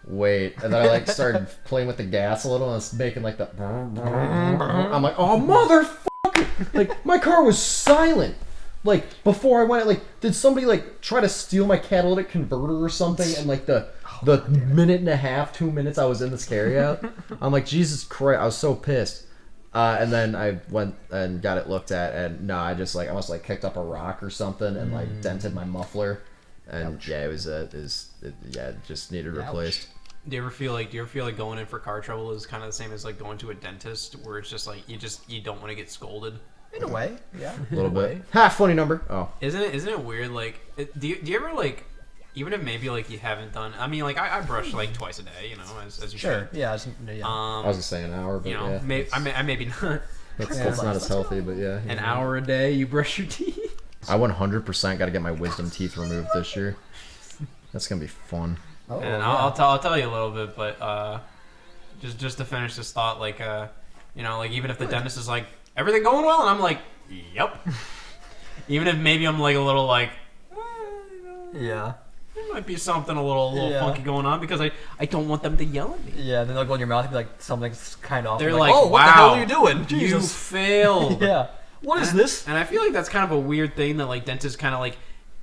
wait, and then I like started playing with the gas a little, and it's making like the. I'm like, oh motherfucker! Like my car was silent. Like before I went, like did somebody like try to steal my catalytic converter or something? And like the minute and a half, 2 minutes I was in this carryout, I'm like, Jesus Christ! I was so pissed. And then I went and got it looked at, and no, I must like kicked up a rock or something and like dented my muffler, and yeah, it just needed replaced. Do you ever feel like going in for car trouble is kind of the same as like going to a dentist, where it's just like you don't want to get scolded? In a way, yeah. A little bit. Funny number. Oh. Isn't it weird? Like, do you ever like, even if maybe like you haven't done? I mean, like I brush like twice a day, as you Sure. should. Yeah. I was gonna say an hour, but yeah. I maybe not. That's not as healthy, but yeah. An hour a day you brush your teeth. I 100% got to get my wisdom teeth removed this year. That's gonna be fun. Oh, And yeah. I'll tell you a little bit, but just to finish this thought, like like even if the dentist is like, everything going well, and I'm like, yep. Even if maybe I'm like a little like, Yeah. there might be something a little Yeah. funky going on, because I don't want them to yell at me. Yeah. Then they'll go in your mouth and be like, something's kind of off. They're I'm like, oh, wow, what the hell are you doing? You Jesus. failed. Yeah. What is this? And I feel like that's kind of a weird thing that like dentists kind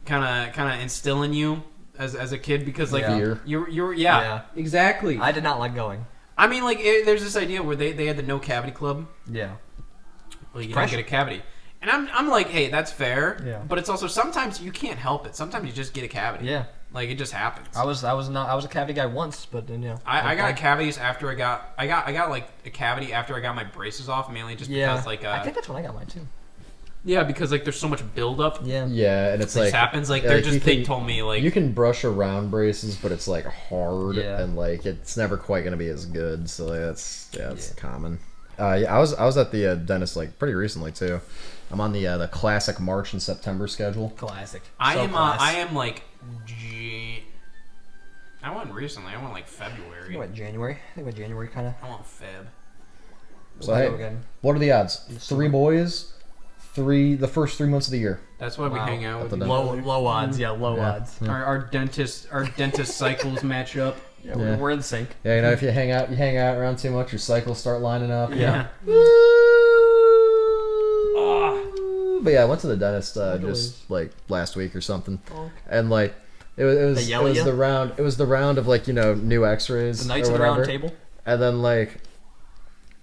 of instill in you as a kid, because like Fear. you're Yeah. exactly. I did not like going. I mean, like there's this idea where they had the no cavity club. Yeah. Well, you don't Pressure. get a cavity. And I'm like, hey, that's fair. Yeah. But it's also sometimes you can't help it. Sometimes you just get a cavity. Yeah. Like it just happens. I was a cavity guy once, but then I got cavities after I got like a cavity after I got my braces off, mainly just because like I think that's when I got mine too. Yeah, because like there's so much buildup. Yeah, and it's This like happens like yeah, they're like, just they told me like you can brush around braces, but it's like hard Yeah. and like it's never quite gonna be as good. So like, that's common. Yeah, I was at the dentist like pretty recently too. I'm on the classic March and September schedule. Classic. I am like I went recently. I went like February. I went January. I think went January kind of. I went Feb. So hey, what are the odds? 3 boys, the first 3 months of the year. That's why we hang out with the low odds. Yeah, low odds. Our dentist cycles match up. Yeah, we're in sync. Yeah, you know, if you hang out around too much, your cycles start lining up. Yeah. But yeah, I went to the dentist just like last week or something, and like it was the round of like new X-rays. The Knights or of the whatever. Round Table. And then like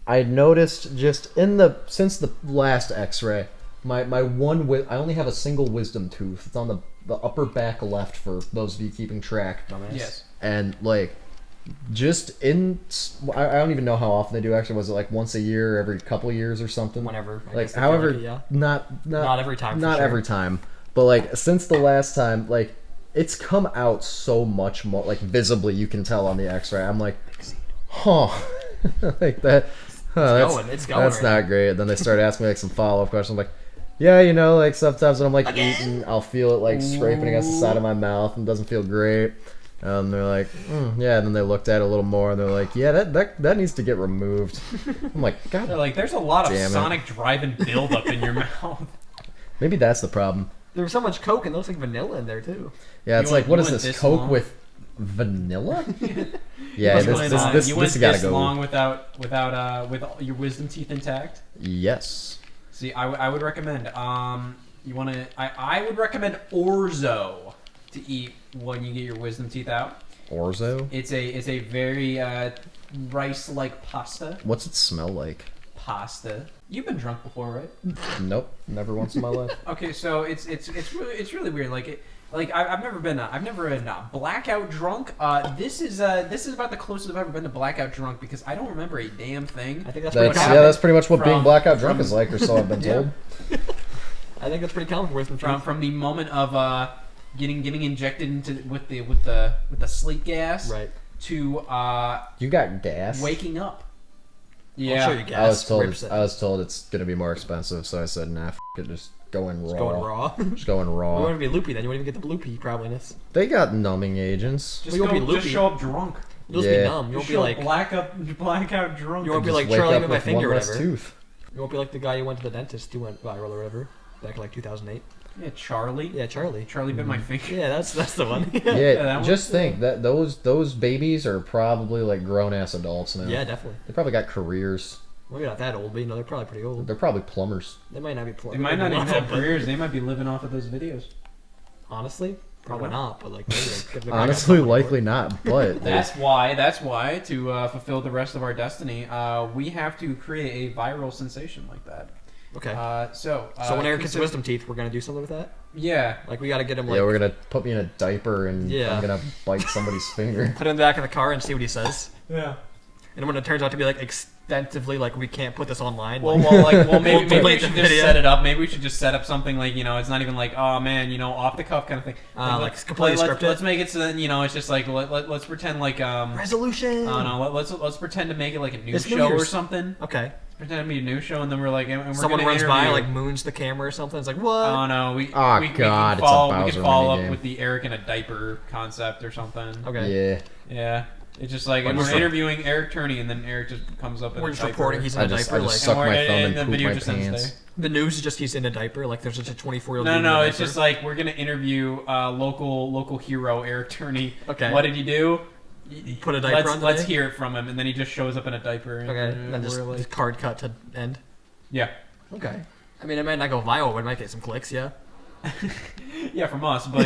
I noticed just since the last X-ray, my one I only have a single wisdom tooth. It's on the upper back left for those of you keeping track. Dumbass. Yes. And like just I don't even know how often they do X-ray. Was it like once a year, every couple of years or something? Whenever. Like however, not every time. Not every time, but like since the last time, like it's come out so much more. Like visibly, you can tell on the X-ray. I'm like, huh, like that. Huh, It's going. That's not great. Then they start asking me like some follow-up questions. I'm like, yeah, like sometimes when I'm like eating, I'll feel it like scraping against the side of my mouth and it doesn't feel great. They're like, yeah. And then they looked at it a little more and they're like, yeah, that needs to get removed. I'm like, God. They're like, there's a lot of damn it. Sonic drive-in buildup in your mouth. Maybe that's the problem. There was so much Coke and it looks like vanilla in there too. Yeah, it's like, what is this? Coke long? with vanilla? Yeah, this you went gotta this go. long with your wisdom teeth intact. Yes. See, I would recommend I would recommend orzo to eat when you get your wisdom teeth out. Orzo? It's a very rice-like pasta. What's it smell like? Pasta. You've been drunk before, right? Nope, never once in my life. Okay, so it's really weird. I've never been blackout drunk. This is about the closest I've ever been to blackout drunk because I don't remember a damn thing. I think that's That's pretty much what being blackout drunk is like, or so I've been told. I think that's pretty common for wisdom teeth. From the moment of getting injected into with the sleep gas, Right. To You got gas? waking up. I'll Yeah, show you gas. I was told it's gonna be more expensive, so I said, nah, it, just going raw. Just going raw. Just going You raw. want to be loopy then. You won't even get the loopy probabliness. They got numbing agents. just, you won't be just loopy. show up drunk. You'll just be numb. You won't be like blackout drunk. You won't be Just like wake Charlie up with my with finger or one less whatever. tooth. You won't be like the guy who went to the dentist who went viral or whatever back in like 2008. Yeah, Charlie. Yeah, Charlie. Charlie bit my finger. Yeah, that's the one. Yeah, that just think that those babies are probably like grown ass adults now. Yeah, definitely. They probably got careers. Well, you're not that old, but they're probably pretty old. They're probably plumbers. They might not be. They might not even have careers. They might be living off of those videos. Honestly, probably not. But like, maybe Honestly, likely not. But That's why to fulfill the rest of our destiny, we have to create a viral sensation like that. Okay. So when Eric gets wisdom teeth, we're gonna do something with that. Yeah. Like we gotta get him. Like, yeah, we're gonna put me in a diaper and Yeah. I'm gonna bite somebody's finger. put him in the back of the car and see what he says. Yeah. And when it turns out to be like extensively like we can't put this online. Well, like, maybe delete we the should just video. set it up. Maybe we should just set up something like it's not even like oh man off the cuff kind of thing. Like completely scripted. Let's make it so then it's just like let's pretend like resolution. I don't know. Let's pretend to make it like a news It's New show or Year's. something. Okay. Pretend to be a news show, and then we're like, and we're Someone gonna runs by, interview- like moons the camera or something. It's like what? Oh no, we Oh, we God, can it's a follow, we Bowser can follow minigame. up with the Eric in a diaper concept or something. Okay. Yeah. Yeah. It's just like and We're we're just- interviewing Eric Turney, and then Eric just comes up. In We're a just diaper. reporting he's in I a just diaper. Like suck my and thumb and the poop video my just ends pants. there. the news is just he's in a diaper. Like there's just a 24-year-old. No, it's just like we're gonna interview local hero Eric Turney. Okay. What did he do? Put a diaper on Let's today? hear it from him, and then he just shows up in a diaper. And, Okay. And then just we're like, card cut to end. yeah, Okay. I mean, it might not go viral, but it might get some clicks. Yeah. yeah, from us, but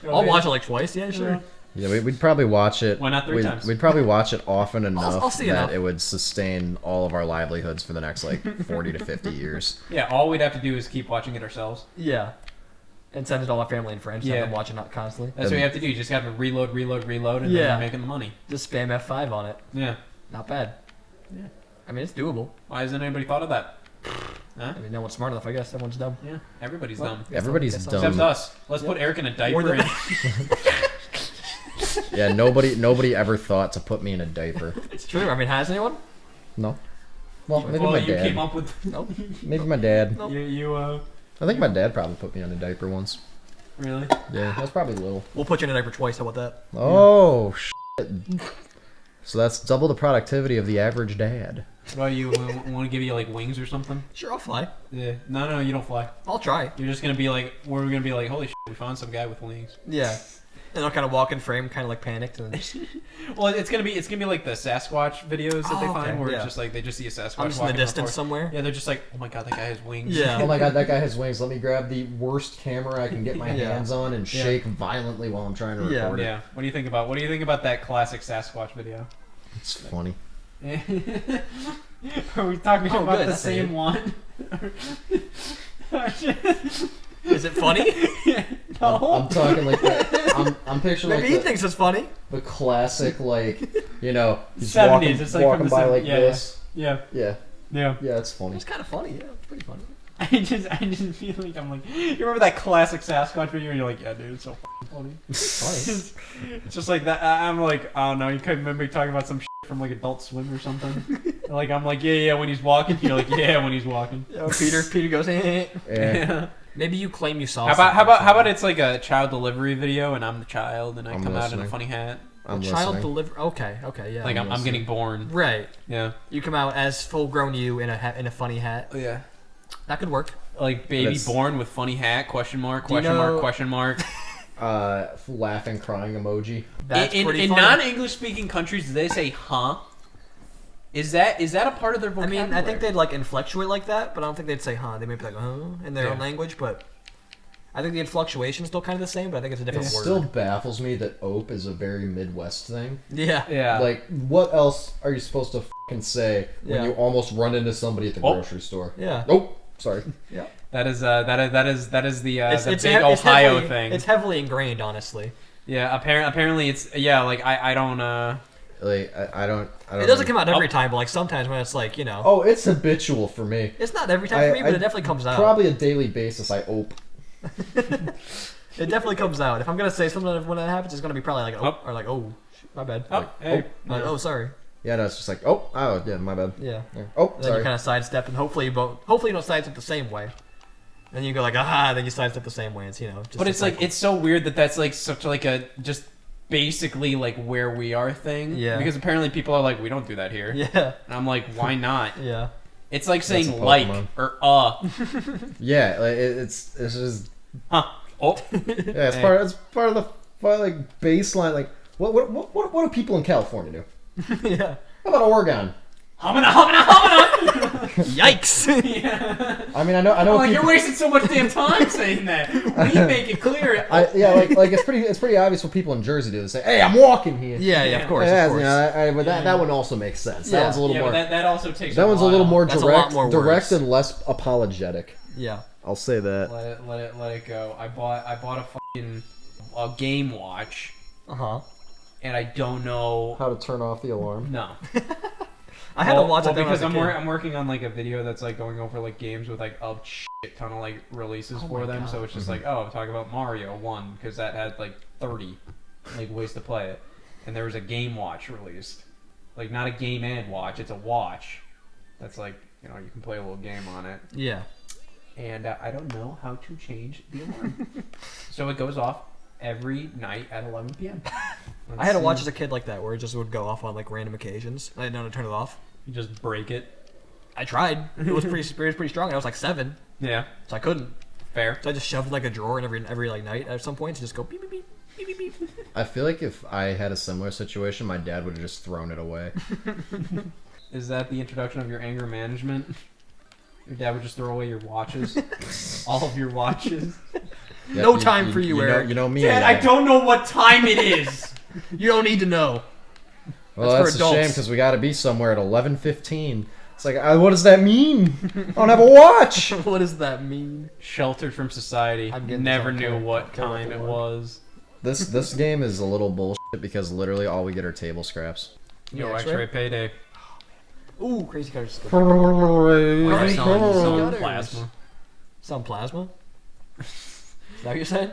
I'll watch it like twice. Yeah, sure. Yeah, we'd probably watch it. Why not 3 times? We'd probably watch it often enough I'll see that enough. it would sustain all of our livelihoods for the next like 40 to 50 years. Yeah, all we'd have to do is keep watching it ourselves. Yeah. And send it to all our family and friends. Yeah. Have them watching it constantly. That's what you have to do. You just have to reload, and then you're making the money. Just spam F5 on it. Yeah. Not bad. Yeah. I mean, it's doable. Why hasn't anybody thought of that? Huh? I mean, no one's smart enough, I guess. Everyone's dumb. Yeah. Everybody's Well, dumb. Everybody's Except dumb. Except us. Let's put Eric in a diaper. than- Yeah, nobody ever thought to put me in a diaper. It's true. I mean, has anyone? No. Well, maybe well, my you dad. came up with. Nope. Maybe my dad. Nope. I think my dad probably put me on a diaper once. Really? Yeah, I was probably little. We'll put you in a diaper twice. How about that? Oh, shit. So that's double the productivity of the average dad. What about you? Want to give you like wings or something? Sure, I'll fly. Yeah. No, you don't fly. I'll try. You're just gonna be like, we're gonna be like, holy shit, we found some guy with wings. Yeah. And I'll kind of walk in frame, kind of like panicked, and then just, Well, it's gonna be like the Sasquatch videos that they Oh, find, okay, where yeah. it's just like they just see a Sasquatch I'm just in the walking distance forest. somewhere. Yeah, they're just like, oh my god, that guy has wings. Yeah. Oh my god, that guy has wings. Let me grab the worst camera I can get my Yeah. hands on and Yeah. shake violently while I'm trying to Yeah. record it. Yeah. What do you think about that classic Sasquatch video? It's funny. Are we talking Oh, about good, the that's same it. one? Is it funny? No. I'm talking like that. I'm picturing Maybe he like thinks it's funny. the classic, like, you know, he's 70s, walking, it's like walking from the by sev- like yeah, this. Yeah. Yeah, Yeah. yeah, it's funny. It's kind of funny. Yeah, it's pretty funny. I just feel like I'm like, you remember that classic Sasquatch video? And you're like, yeah, dude, it's so fucking funny. Funny. It's just like that. I'm like, I don't know. You could remember talking about some shit from like Adult Swim or something. Like I'm like, yeah, when he's walking. You're like, yeah, when he's walking. Yeah, Peter goes, eh. Yeah. Maybe you claim you saw. How about it's like a child delivery video and I'm the child and I I'm come out in a listening. funny hat. I'm child listening. deliver? Okay, yeah. Like I'm listening. getting born. right. Yeah. You come out as full grown you in a funny hat. Yeah. That could work. Like baby That's- born with funny hat? Question mark? Do you Question know- mark? Question mark? Laughing, crying emoji. That's in pretty in funny. non-English speaking countries, do they say huh? Is that a part of their I vocabulary? mean, I think they'd like inflectuate like that, but I don't think they'd say huh. They may be like in their own Yeah. language, but I think the inflectuation is still kind of the same, but I think it's a It different word. still baffles me that ope is a very Midwest thing. Yeah. Yeah. Like, what else are you supposed to fucking say when Yeah. you almost run into somebody at the Oh. grocery store? Yeah. Nope. Sorry. Yeah. that is the It's big hev- it's Ohio heavily- thing. It's heavily ingrained, honestly. Yeah, apparently it's like I don't Like, I don't. It doesn't come out every time, but like sometimes when it's like Oh, it's habitual for me. it's not every time for me, but I- it definitely comes out. Probably a daily basis. I ope. It definitely comes out. If I'm gonna say something when that happens, it's gonna be probably like or like shit, my bad. hey. Like, oh sorry. Yeah, no, it's just like yeah, my bad. Yeah. Yeah. Oh, And then you sorry. kind of sidestep, and hopefully you don't sidestep the same way. Then you go like then you sidestep the same way. It's just But a it's like cycle. it's so weird that's like such like a just basically like where we are thing. Yeah. Because apparently people are like, we don't do that here. yeah, And I'm like, why not? yeah. It's like That's saying a like Pokemon. or Yeah, like it's just huh. Oh. yeah. It's Hey. part of the like baseline. Like what do people in California do? Yeah. How about Oregon? Humana. Yikes! Yeah. I mean, I know. I'm like, people, you're wasting so much damn time saying that. We make it clear. like it's pretty obvious what people in Jersey do. They say, "Hey, I'm walking here." yeah, Yeah. of course, Yeah, of course. you know, but that one also makes sense. That Yeah. one's a little Yeah, more. but that also takes. That one's a little more That's a direct, lot more direct words. and less apologetic. Yeah. I'll say that. Let it go. I bought a fucking game watch, Uh huh. and I don't know. How to turn off the alarm? No. I had to watch it because when I was a kid. I'm working on like a video that's like going over like games with like a shit ton of like releases Oh for my them. God. So it's just like, oh, talk about Mario 1 because that had like 30 like ways to play it, and there was a game watch released, like not a game and watch, it's a watch that's like you can play a little game on it, Yeah. and I don't know how to change the alarm, so it goes off every night at 11 p.m. I had to watch as a kid like that, where it just would go off on like random occasions. I didn't know how to turn it off. You just break it. I tried. It was pretty strong. I was like 7, Yeah, so I couldn't. fair. So I just shoved like a drawer in every like night at some point to just go beep beep beep beep beep beep. I feel like if I had a similar situation, my dad would have just thrown it away. Is that the introduction of your anger management? Your dad would just throw away your watches, all of your watches. Yeah, No time for you, know, Eric. you know me. Dad, I don't know what time it is. You don't need to know. Well, That's that's for a shame adults. because we got to be somewhere at 11:15. It's like, what does that mean? I don't have a watch. What does that mean? Sheltered from society. I'm getting Never this knew on what camera. time it was. This game is a little bullshit because literally all we get are table scraps. Yo, Yeah, X-ray payday. Ooh, crazy cutters. Selling Gutters. plasma. Some plasma? Is that what you're saying?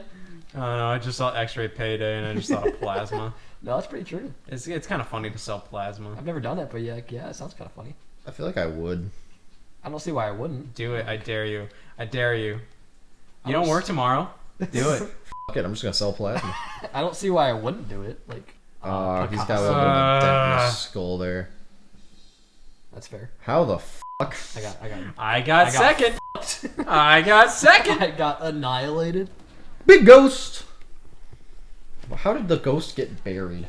I don't know. I just saw X-ray payday and I just thought of plasma. No, that's pretty true. It's kind of funny to sell plasma. I've never done it, but yeah, it sounds kind of funny. I feel like I would. I don't see why I wouldn't. Do it. I dare you. I dare you. I You don't don't work tomorrow. Do it. Fuck it, I'm just gonna sell plasma. I don't see why I wouldn't do it. Like, He's got a little bit of dent in his skull there. that's fair. How the fuck? I got second. I got second. I got annihilated. Big ghost! How did the ghost get buried?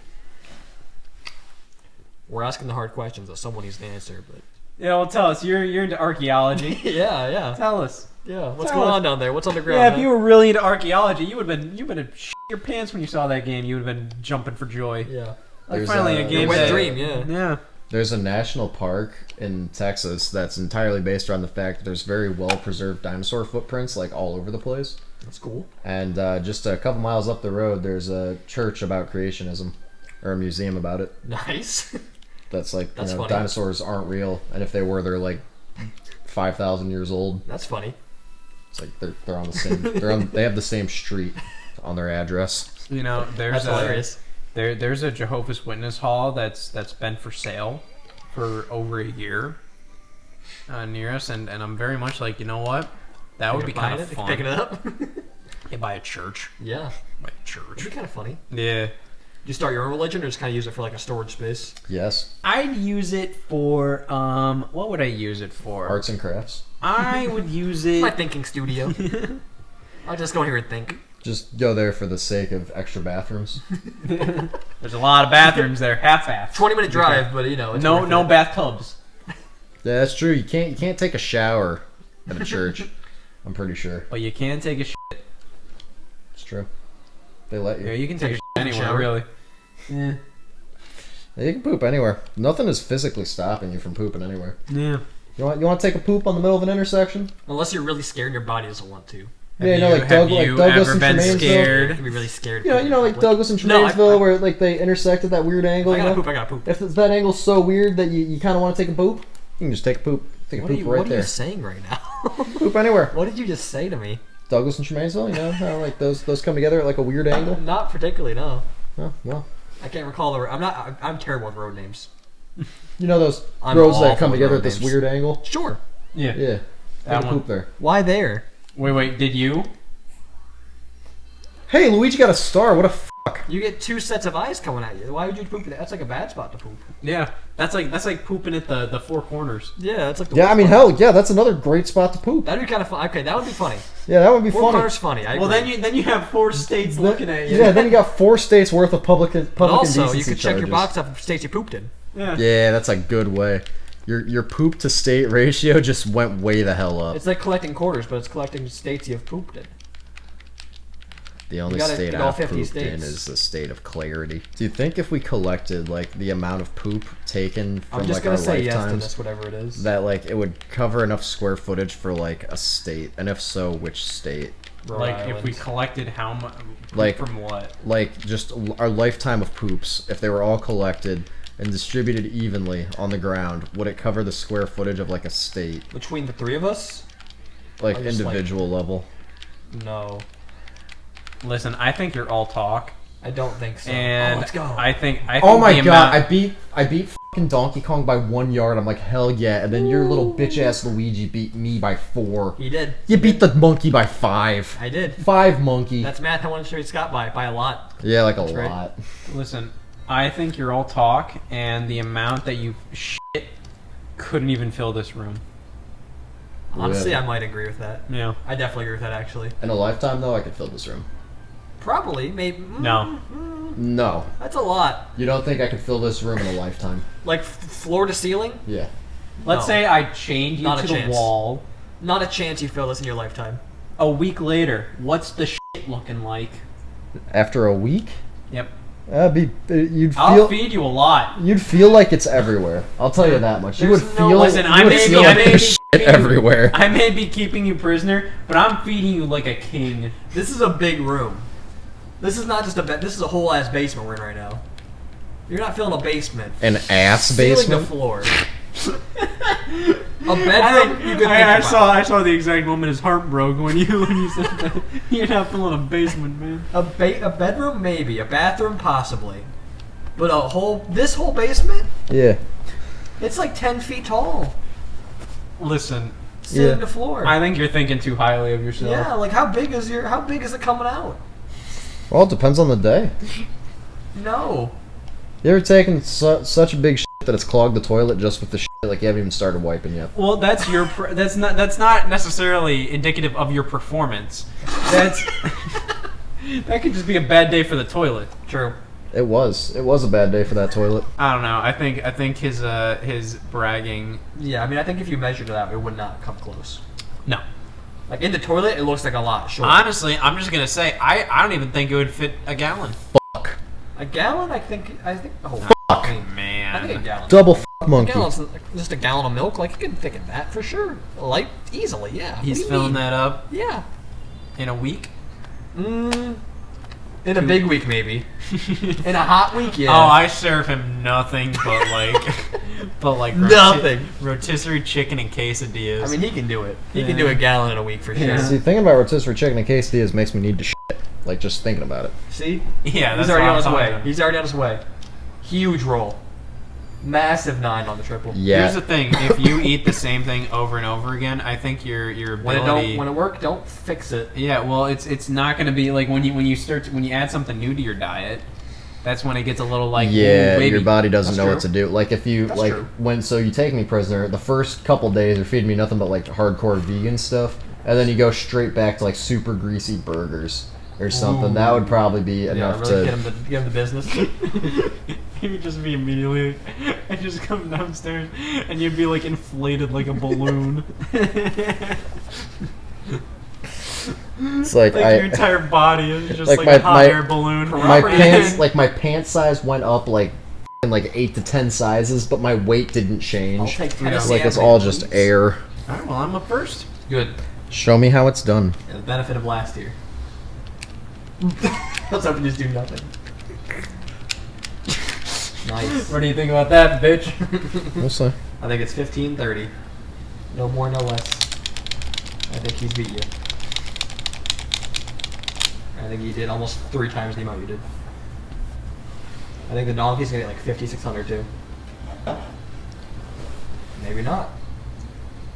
We're asking the hard questions that someone needs to answer, but Yeah, well, tell us. You're into archaeology. yeah. Tell us. Yeah, what's Tell going us. on down there? What's underground? Yeah, if you were really into archaeology, you would have been shit your pants when you saw that game. You would have been jumping for joy. Yeah. Like There's finally a- a game wet that- dream, yeah. Yeah. There's a national park in Texas that's entirely based around the fact that there's very well preserved dinosaur footprints like all over the place. That's cool. And just a couple miles up the road, there's a church about creationism, or a museum about it. Nice. That's like, That's funny. dinosaurs aren't real, and if they were, they're like 5,000 years old. That's funny. It's like they're on the same. They have the same street on their address. You know, That's hilarious. There's a Jehovah's Witness hall that's been for sale for over a year near us, and I'm very much like, you know what? That would be kind of fun. Picking it up. Yeah, by a church. Yeah. By a It'd church. be kind of funny. Yeah. You start your own religion, or just kind of use it for like a storage space? Yes, I'd use it for what would I use it for? arts and crafts. I would use My it. thinking studio. I'll just go here and think. Just go there for the sake of extra bathrooms. There's a lot of bathrooms there, half-assed. 20-minute drive, but you know, it's No, worth no it. bathtubs. Yeah, that's true. You can't take a shower at a church. I'm pretty sure But you can take a shit. it's true. They let you. Yeah, you can take a shit anywhere, shower. really. Yeah. Yeah, you can poop anywhere. Nothing is physically stopping you from pooping anywhere. Yeah. You want to take a poop on the middle of an intersection? Unless you're really scared and your body doesn't want to. Yeah, you know, like have Douglas you and ever been Tremainsville. You scared? can be really scared. You know, like Douglas and No, Tremainsville, where like they intersected that weird angle. I You gotta know, poop. I gotta poop. if that angle's so weird that you kind of want to take a poop, you can just take a poop. Take a What are poop you, right what are there. you saying right now? Poop anywhere. What did you just say to me? Douglas and Tremainsville, you know how like those come together at like a weird angle. Not particularly, no. Oh, well, I can't recall the. I'm terrible with road names. you know those I'm roads that awful come with together road at this names. weird angle. Sure. Yeah. Yeah, That take a one. poop there. Why there? Wait, did you? Hey, Luigi got a star. What a fuck. You get two sets of eyes coming at you. Why would you poop there? That's like a bad spot to poop. Yeah. That's like pooping at the four corners. Yeah, that's like the Yeah, worst I mean, spot. hell, yeah, that's another great spot to poop. That'd be kind of fun. Okay, that would be funny. Yeah, that would be Four funny. corners funny. I Well, agree. then you have 4 states looking at you. Yeah, then you got 4 states worth of public But also, indecency you could check your charges. box off of states you pooped in. Yeah. Yeah, that's a good way. Your poop to state ratio just went way the hell up. It's like collecting quarters, but it's collecting states you've pooped in. The only gotta state get all I've 50 pooped in states. is the state of clarity. Do you think if we collected like the amount of poop taken from I'm just like gonna our say yes to lifetimes, this, whatever it is. that like it would cover enough square footage for like a state? And if so, which state? Rhode Like Island. if we collected how much Like- from what? Like just our lifetime of poops, if they were all collected and distributed evenly on the ground, would it cover the square footage of like a state? Between the three of us? Like I just, like- individual level? No. Listen, I think you're all talk, I don't think so. and oh, let's go. I think Oh my the god, amount- I beat fucking Donkey Kong by 1 yard. I'm like, hell yeah. And then your little bitch ass Luigi beat me by 4. He did. You beat the monkey by 5. I did. 5 monkey. That's math I want to show you Scott by a lot. Yeah, like a That's right. lot. Listen, I think you're all talk, and the amount that you shit couldn't even fill this room. Honestly, Really? I might agree with that. Yeah. I definitely agree with that, actually. In a lifetime, though, I could fill this room. Probably, maybe. No. No. That's a lot. You don't think I could fill this room in a lifetime? Like floor to ceiling? Yeah. Let's No. say I chained you Not to a the chance. wall. Not a chance you fill this in your lifetime. A week later, what's the shit looking like? After a week? Yep. You'd I'll feel. feed you a lot. You'd feel like it's everywhere. I'll tell you that much. You would There's feel. no- Listen, you I would may feel be- I like may there's be shit feeding- everywhere. I may be keeping you prisoner, but I'm feeding you like a king. This is a big room. This is not just a bed. This is a whole ass basement we're in right now. You're not feeling a basement. An ass Ceiling to basement. floor. A bedroom. You could think I about. saw the exact moment his heart broke when you said that. You're not feeling a basement, man. A bedroom, maybe. A bathroom, possibly. But this whole basement, Yeah. it's like 10 feet tall. Listen, Ceiling Yeah. to floor. I think you're thinking too highly of yourself. Yeah, like how big is it coming out? Well, it depends on the day. No. You ever taken such a big shit that it's clogged the toilet just with the shit, like you haven't even started wiping yet? Well, that's that's not necessarily indicative of your performance. That's that could just be a bad day for the toilet. True. It was a bad day for that toilet. I don't know. I think his bragging. Yeah, I mean, I think if you measured it out, it would not come close. No. Like in the toilet, it looks like a lot shorter. Honestly, I'm just gonna say I don't even think it would fit a gallon. Fuck. A gallon, I think. Oh, Fuck. I think a Man. gallon. Double fuck A monkey. gallon's just a gallon of milk. Like you can think of that for sure. Like easily, yeah. What He's do you filling mean? that up Yeah. in a week. In a big week, maybe. In a hot week, yeah. Oh, I serve him nothing but like Nothing. rotisserie chicken and quesadillas. I mean, he can do it. He can Yeah. do a gallon in a week for sure. Yeah. See, thinking about rotisserie chicken and quesadillas makes me need to shit. Like just thinking about it. See? yeah, that's He's already what on his I'm way. talking about. He's already on his way. Huge roll. Massive 9 on the triple. Yeah. Here's the thing: if you eat the same thing over and over again, I think your ability. When it works, don't fix it. Yeah, well, it's not going to be like when you add something new to your diet. That's when it gets a little like Yeah, ooh, baby. your body doesn't That's know true. what to do. Like if you That's like true. when you take me prisoner, the first couple days you're feeding me nothing but like hardcore vegan stuff, and then you go straight back to like super greasy burgers or something. Ooh. That would probably be Yeah, enough really to. get him to business. You'd just be immediately, I just come downstairs and you'd be like inflated like a balloon. It's like Like I. your entire body is just Like like, my- a hot my- air balloon. My pants size went up like 8 to 10 sizes, but my weight didn't I'll change. take Yeah. Tennessee Like it's Avenue, all just please. air. Alright, well, I'm up first. Good. Show me how it's done. Yeah, the benefit of last year. Let's hope you just do nothing. Nice. What do you think about that, bitch? We'll see. I think it's 15-30. No more, no less. I think he's beat you. I think he did almost 3 times the amount you did. I think the donkey's gonna get like 5,600 too. Maybe not.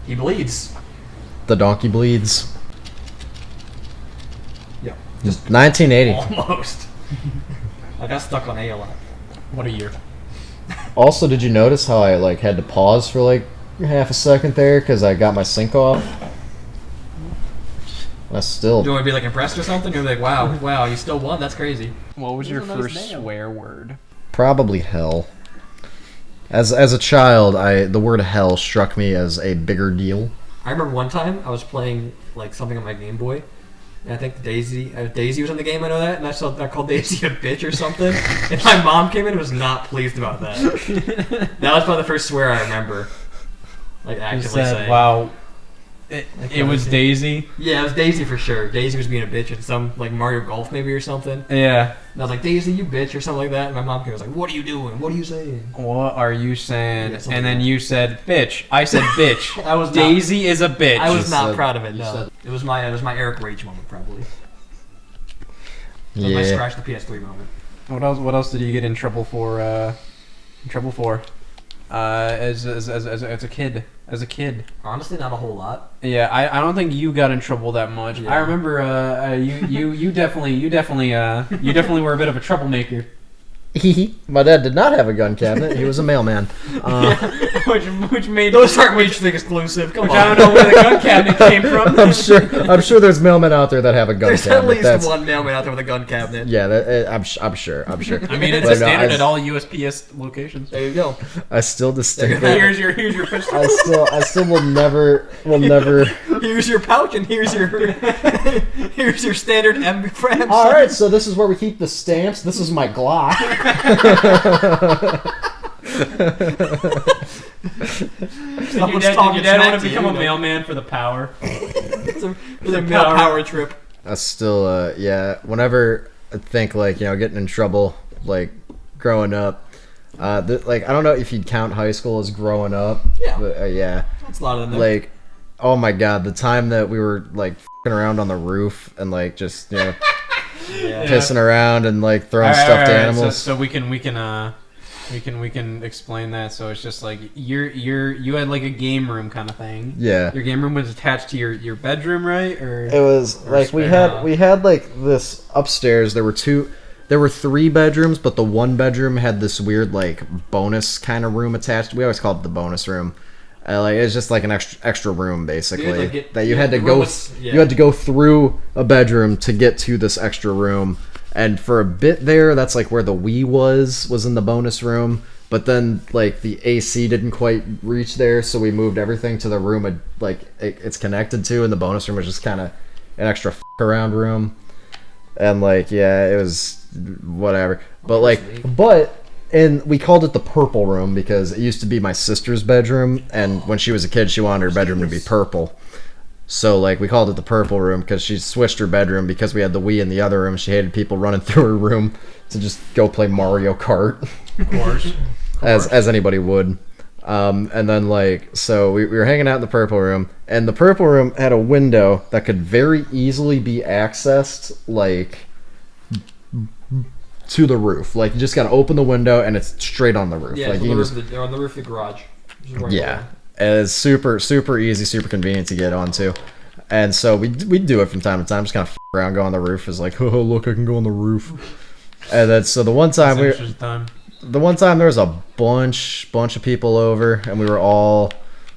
He bleeds. The donkey bleeds. Yeah. Just 1980. Almost. I got stuck on A a lot. What a year. Also, did you notice how I like had to pause for like half a second there because I got my sync off? That's still. Do you want to be like impressed or something? You're like, wow, you still won? That's crazy. What was It your was a nice first nail. swear word? Probably hell. As a child, the word hell struck me as a bigger deal. I remember one time I was playing like something on my Game Boy, and I think Daisy was in the game. I know that, and I called Daisy a bitch or something. And my mom came in and was not pleased about that. That was probably the first swear I remember, like You actively said, saying. wow. It can't was see. Daisy. Yeah, it was Daisy for sure. Daisy was being a bitch at some like Mario Golf maybe or something. Yeah. And I was like, Daisy, you bitch or something like that. And my mom came and was like, what are you doing? What are you saying? What are you saying? Yeah, something and then like you said, bitch. I said, bitch. I was not- Daisy is a bitch. I was You not said- proud of it. you No, said- it was my Eric Rage moment probably. It was my Yeah. scratch the PS3 moment. What else did you get in trouble for? As a kid. As a kid. Honestly, not a whole lot. Yeah, I don't think you got in trouble that much. Yeah. I remember you definitely were a bit of a troublemaker. My dad did not have a gun cabinet. He was a mailman. which made Those aren't mutually exclusive. Come which on. I don't know where the gun cabinet came from. I'm sure there's mailmen out there that have a gun There's cabinet. at least That's, one mailman out there with a gun cabinet. Yeah, I'm sure. I mean, it's But a no, standard I- at all USPS locations. There you go. I still distinctly. Here's your pistol. I still will never Here's your pouch, and here's your here's your standard M for M. All right, so this is where we keep the stamps. This is my Glock. Did your dad want to become a mailman for the power? It's a power trip. I still, yeah. Whenever I think like getting in trouble, like growing up, like I don't know if you'd count high school as growing up. Yeah. But, yeah. That's a lot of them. Like, oh my god, the time that we were like f***ing around on the roof and like just pissing around and like throwing stuffed animals. So we can explain that. So it's just like you had like a game room kind of thing. Yeah. Your game room was attached to your bedroom, right? Or it was like we had like this upstairs. There were 3 bedrooms, but the one bedroom had this weird like bonus kind of room attached. We always called it the bonus room. Like it's just like an extra room basically you had to go through a bedroom to get to this extra room. And for a bit there, that's like where the Wii was in the bonus room. But then like the AC didn't quite reach there, so we moved everything to the room it's connected to, and the bonus room was just kind of an extra around room. And like it was whatever. And we called it the purple room because it used to be my sister's bedroom, and when she was a kid, she wanted her bedroom to be purple. So like we called it the purple room because she switched her bedroom because we had the Wii in the other room. She hated people running through her room to just go play Mario Kart. Of course. As anybody would. And then like so we were hanging out in the purple room, and the purple room had a window that could very easily be accessed like to the roof. Like you just gotta open the window and it's straight on the roof. Yeah, like on the roof of the garage. Yeah. And it's super easy, super convenient to get onto. And so we do it from time to time, just kind of around, go on the roof. Is like, oh look, I can go on the roof. And then so the one time there was a bunch of people over, and we were all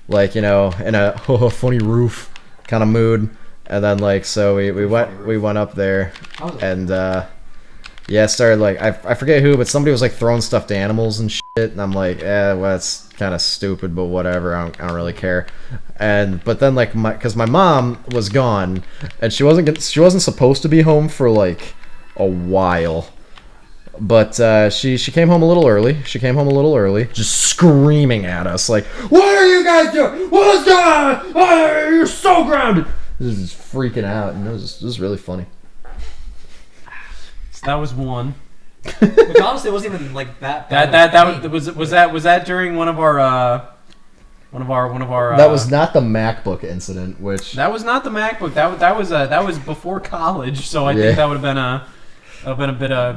like in a funny roof kind of mood. And then like so we went up there and started like I forget who, but somebody was like throwing stuffed animals and shit, and I'm like, well, that's kind of stupid, but whatever. I don't really care. But then like because my mom was gone, and she wasn't supposed to be home for like a while, but she came home a little early. Just screaming at us like, "What are you guys doing? What is going on? Oh, you're so grounded!" Just freaking out, and it was really funny. That was one. Which honestly wasn't even like that bad. Was that during one of our that was not the MacBook incident, which that was not the MacBook. That was before college, so I think that would have been a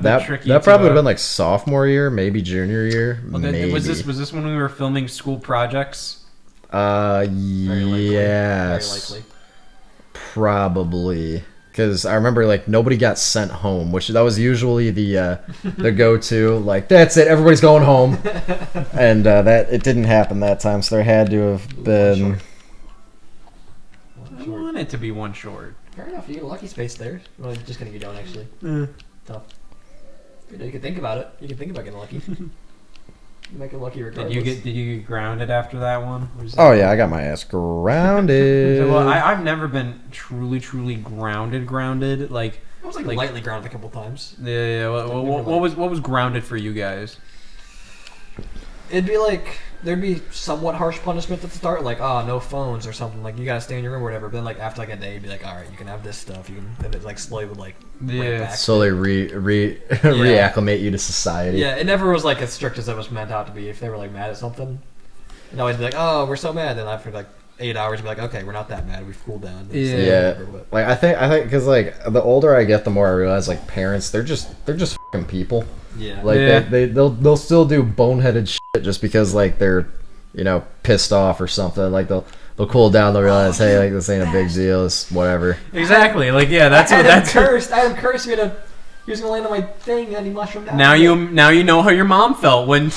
bit tricky. That probably would have been like sophomore year, maybe junior year. Maybe. Was this when we were filming school projects? Very likely. Yes. Very likely. Probably. Because I remember, like, nobody got sent home, which that was usually the go-to. Like, that's it, everybody's going home. And that it didn't happen that time, so there had to have been... I want it to be one short. Fair enough, you get a lucky space there. Well, just gonna get down, actually. Tough. You can think about it. You can think about getting lucky. You might get lucky regardless. Did you get grounded after that one? Oh yeah, I got my ass grounded. Well, I've never been truly grounded. Like I was like lightly grounded a couple times. Yeah. What was grounded for you guys? It'd be like there'd be somewhat harsh punishment at the start, like no phones or something. Like you gotta stay in your room or whatever. But then like after like a day, you'd be like, all right, you can have this stuff. You can. Then it like slowly would like back. Slowly reacclimate you to society. Yeah, it never was like as strict as it was meant out to be. If they were like mad at something, you'd always be like, oh, we're so mad. Then after like 8 hours, you'd be like, okay, we're not that mad. We've cooled down. Yeah. Like I think because like the older I get, the more I realize like parents, they're just fucking people. Yeah. Like they'll still do boneheaded shit just because like they're pissed off or something. Like they'll cool down. They'll realize, hey, like this ain't a big deal. It's whatever. Exactly. Like that's cursed. I am cursed. He was gonna land on my thing and he mushroomed out. Now you know how your mom felt when did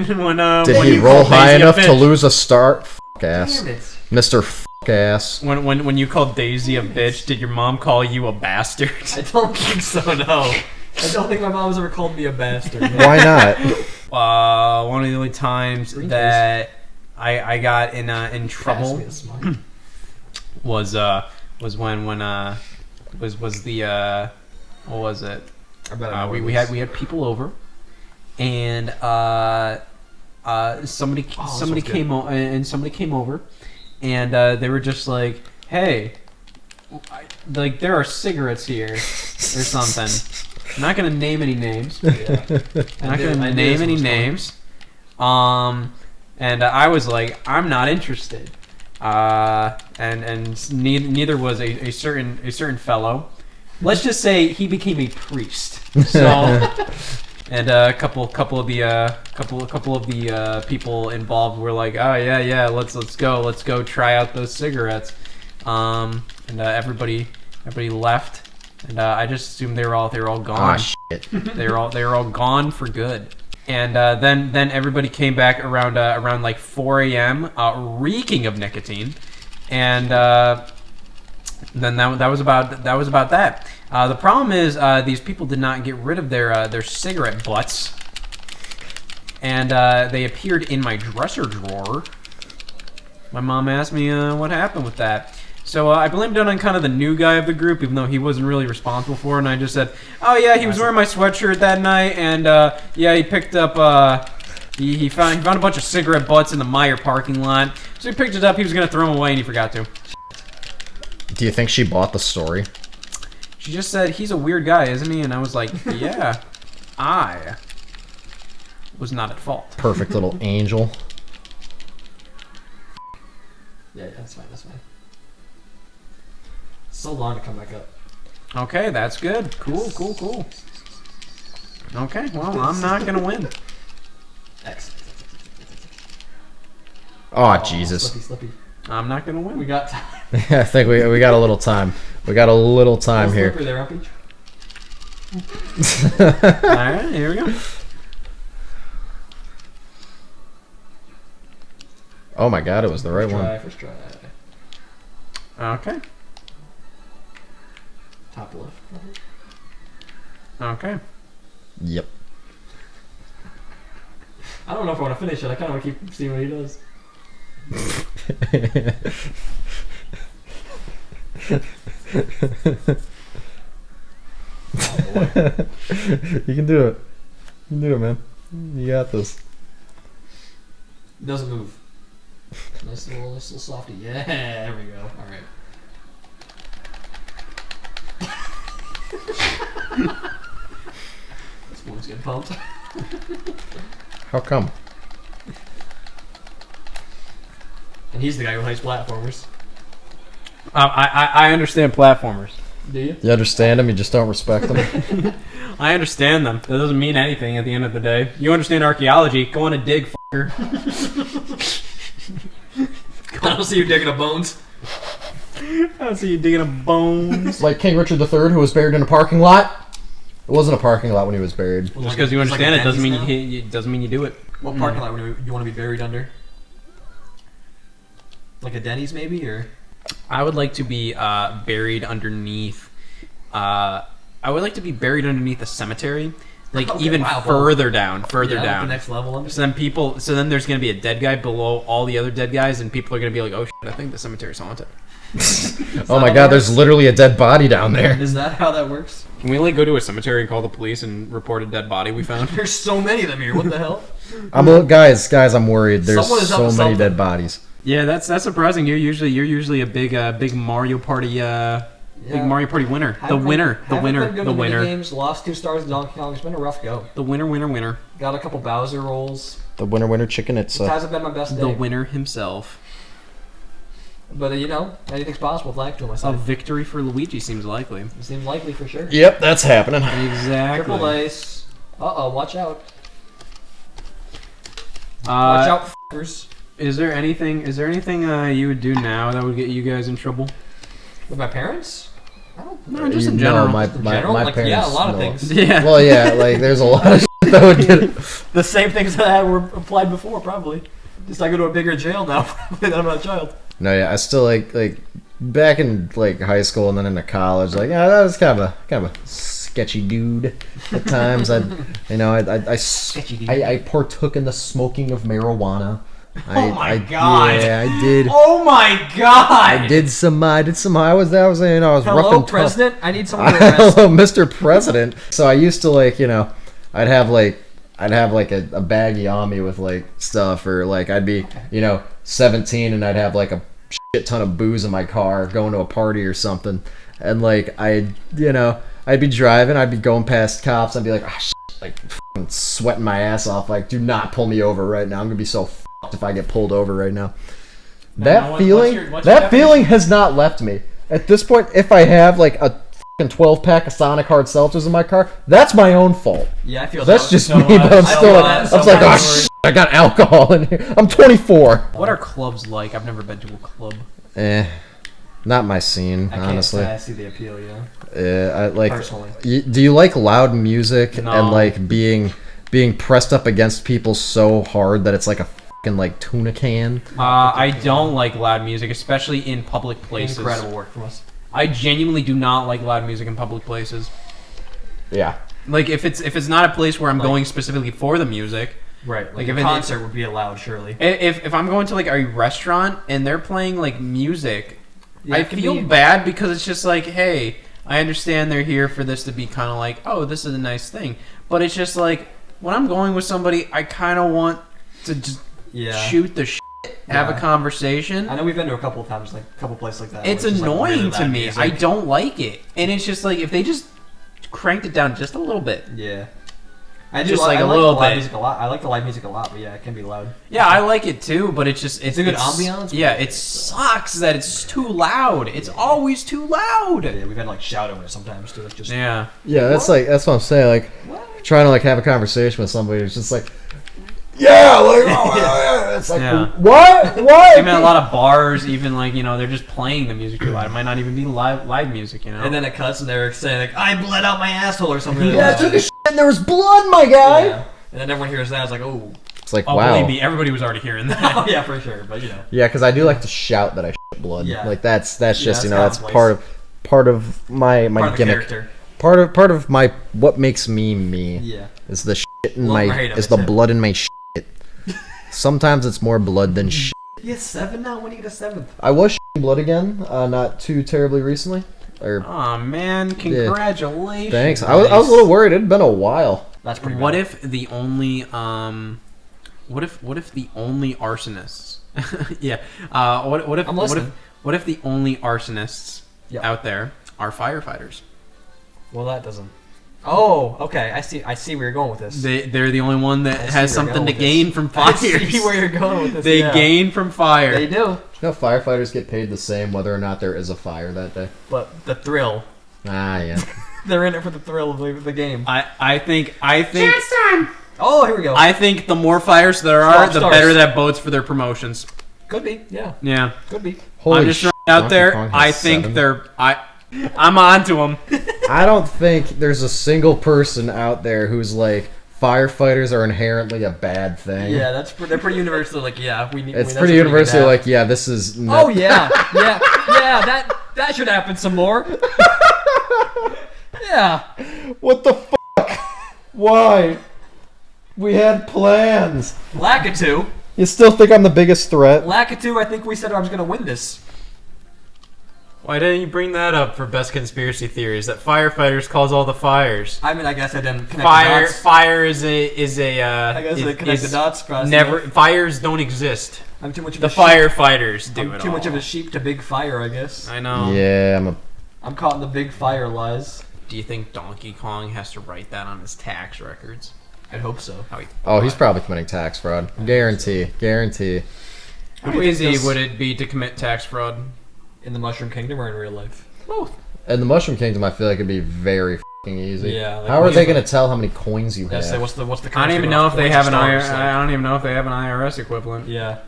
he roll high enough to lose a start? Fuck ass, Mr. Fuck ass. When you called Daisy a bitch, did your mom call you a bastard? I don't think so. No. I don't think my mom has ever called me a bastard. Why not? One of the only times that I got in trouble was when was the what was it? I bet I know We had people over, and somebody came over, and they were just like, hey, like there are cigarettes here or something. I'm not gonna name any names. Yeah. I'm not gonna name any names. And I was like, I'm not interested. And neither was a certain fellow. Let's just say he became a priest. So, and a couple of the people involved were like, oh yeah, let's go try out those cigarettes. And everybody left, and I just assumed they were all gone. Ah, shit. They were all gone for good. And then everybody came back around like 4 a.m. Reeking of nicotine, and then that was about that. The problem is these people did not get rid of their cigarette butts, and they appeared in my dresser drawer. My mom asked me what happened with that. So I blamed it on kind of the new guy of the group, even though he wasn't really responsible for it. And I just said, "Oh yeah, he was wearing my sweatshirt that night, and yeah, he picked up he found a bunch of cigarette butts in the Meijer parking lot. So he picked it up. He was gonna throw them away, and he forgot to." Do you think she bought the story? She just said, "He's a weird guy, isn't he?" And I was like, "Yeah, I was not at fault." Perfect little angel. Yeah, that's fine. So long to come back up. Okay, that's good. Cool. Okay, well, I'm not gonna win. Excellent. Oh, Jesus. Slippy. I'm not gonna win. We got time. I think we got a little time. We got a little time here. Slippery there, Uppy. All right, here we go. Oh my God, it was the right one. First try. Okay. Top left. Okay. Yep. I don't know if I want to finish it. I kind of want to keep seeing what he does. You can do it. You can do it, man. You got this. It doesn't move. Nice little softy. Yeah, there we go. All right. This one's getting pumped. How come? And he's the guy who hates platformers. I understand platformers. Do you? You understand them, you just don't respect them. I understand them. That doesn't mean anything at the end of the day. You understand archaeology. Go on a dig, fucker. I don't see you digging up bones. I don't see you digging up bones. Like King Richard III, who was buried in a parking lot. It wasn't a parking lot when he was buried. Just because you understand it doesn't mean you do it. What parking lot would you want to be buried under? Like a Denny's, maybe, or? I would like to be buried underneath. I would like to be buried underneath a cemetery, like further down. Like the next level under. So then there's gonna be a dead guy below all the other dead guys, and people are gonna be like, "Oh shit, I think the cemetery's haunted." Oh my God, there's literally a dead body down there. Is that how that works? Can we like go to a cemetery and call the police and report a dead body we found? There's so many of them here. What the hell? Guys, I'm worried. There's Someone is up so to many something. dead bodies. Yeah, that's surprising. You're usually a big Mario Party big Mario Party winner. The winner. Games, lost 2 stars in Donkey Kong. It's been a rough go. The winner. Got a couple Bowser rolls. The winner chicken. It hasn't been my best day. The winner himself. But anything's possible. Thanks to A myself. victory for Luigi seems likely. It seems likely for sure. Yep, that's happening. Exactly. Triple dice. Watch out. Watch Watch out, fuckers. Is there anything you would do now that would get you guys in trouble? With my parents? No, just in general. My general? Like, parents. yeah, a lot of no. things. Yeah. Well, yeah, like there's a lot of shit that would get. The same things that were applied before, probably. Just I go to a bigger jail now than I'm not a child. No, yeah, I still like back in like high school and then into college. Like, yeah, that was kind of a sketchy dude at times. I partook in the smoking of marijuana. Oh my god! Yeah, I did. Oh my god! I was rough Hello, and tough. President. I need someone to arrest. Hello, Mr. President. So I used to I'd have like a baggie on me with like stuff, or like I'd be 17 and I'd have like a shit ton of booze in my car going to a party or something, and like I'd be driving, I'd be going past cops, I'd be like, oh shit, like fucking sweating my ass off, like do not pull me over right now. I'm gonna be so fucked if I get pulled over right now. That feeling has not left me. At this point, if I have like a fucking 12-pack of Sonic Hard Seltzers in my car, that's my own fault. Yeah, I feel That's that just so me, but I'm still like, I I was like, oh shit, I got alcohol in here. I'm 24. What are clubs like? I've never been to a club. Not my scene, I honestly. can't say I see the appeal, I like. personally. Do you like loud music No. and like being pressed up against people so hard that it's like a fucking like tuna can? I don't like loud music, especially in public places. Incredible work from us. I genuinely do not like loud music in public places. Yeah. Like if it's not a place where I'm going specifically for the music. Right, Like like if a it- concert would be allowed, surely. If I'm going to like a restaurant and they're playing like music, Yeah, I it can feel be- bad because it's just like, hey, I understand they're here for this to be kind of like, oh, this is a nice thing, but it's just like when I'm going with somebody, I kind of want to just shoot the shit, have a Yeah. conversation. I know we've been to a couple of times, like a couple places like that. It's where just, like, annoying really to loud me. music. I don't like it, and it's just like if they just cranked it down just a little bit. Yeah. I Just like like a I like little the live bit. music a lot. I like the live music a lot, but yeah, it can be loud. Yeah, I like it too, but it's just It's a good ambiance, Yeah, it sucks that it's too loud. It's always too loud. Yeah, we've had like shout over it sometimes too. It's just Yeah. Yeah, that's what I'm saying. Like trying to like have a conversation with somebody who's just like, yeah, like oh, yeah. It's like Yeah. what? Even at a lot of bars, even like they're just playing the music too loud. It might not even be live music, And then it cuts and they're saying like, "I bled out my asshole" or something. Yeah, I like took that. a shit and there was blood, my guy. Yeah. And then everyone hears that, it's like, "Oh, It's like Oh, wow. believe me, everybody was already hearing that. oh yeah, for sure." But Yeah, because I do like to shout that I shit blood. Yeah. Like that's just that's that's commonplace. part of my part of the gimmick. character. Part of my what makes me me Yeah. is the shit in Love or my hate him, is the it's him. blood in my shit. Sometimes it's more blood than shit. You get 7 now. When do you get a 7th? I was shitting blood again, not too terribly recently. Or Oh man, congratulations! thanks. I was a little worried. It had been a while. That's pretty. What bad. if the only what if the only arsonists? Yeah. I'm listening. What if the only arsonists Yep. out there are firefighters? Well, that doesn't. Oh, okay. I see where you're going with this. They're the only one that I see has where you're something going to with gain this. from I fires. see where you're going with this. They yeah. gain from fire. They do. You know, firefighters get paid the same whether or not there is a fire that day. But the thrill. Ah, yeah. They're in it for the thrill of the game. I think Oh, here we go. I think the more fires there are, Swap the stars. better that bodes for their promotions. Could be. Yeah. Yeah. Could be. Holy I'm just shit, throwing it out Donkey there. Kong has I think 7. I'm on to them. I don't think there's a single person out there who's like firefighters are inherently a bad thing. Yeah, they're pretty universal. Like, yeah, we need. It's that's pretty what we need to universal. have. Like, yeah, this is. Oh yeah, yeah. That should happen some more. Yeah. What the fuck? Why? We had plans. Lakitu. You still think I'm the biggest threat? Lakitu, I think we said I was gonna win this. Why didn't you bring that up for best conspiracy theories? That firefighters cause all the fires. I mean, I guess I didn't connect the dots. Fire is a I guess I connect the dots. Fast Never enough. fires don't exist. I'm too much of The a sheep. firefighters do I'm it too much all. of a sheep to big fire, I guess. I know. Yeah, I'm caught in the big fire lies. Do you think Donkey Kong has to write that on his tax records? I'd hope so. How he, Oh, he's probably committing tax fraud. Guarantee. How easy would it be to commit tax fraud? In the Mushroom Kingdom or in real life? Both. In the Mushroom Kingdom, I feel like it'd be very fucking easy. Yeah, like, How are what they do you- gonna tell how many coins you Yeah, have? say what's the I don't even know if they have an IRS equivalent. Yeah.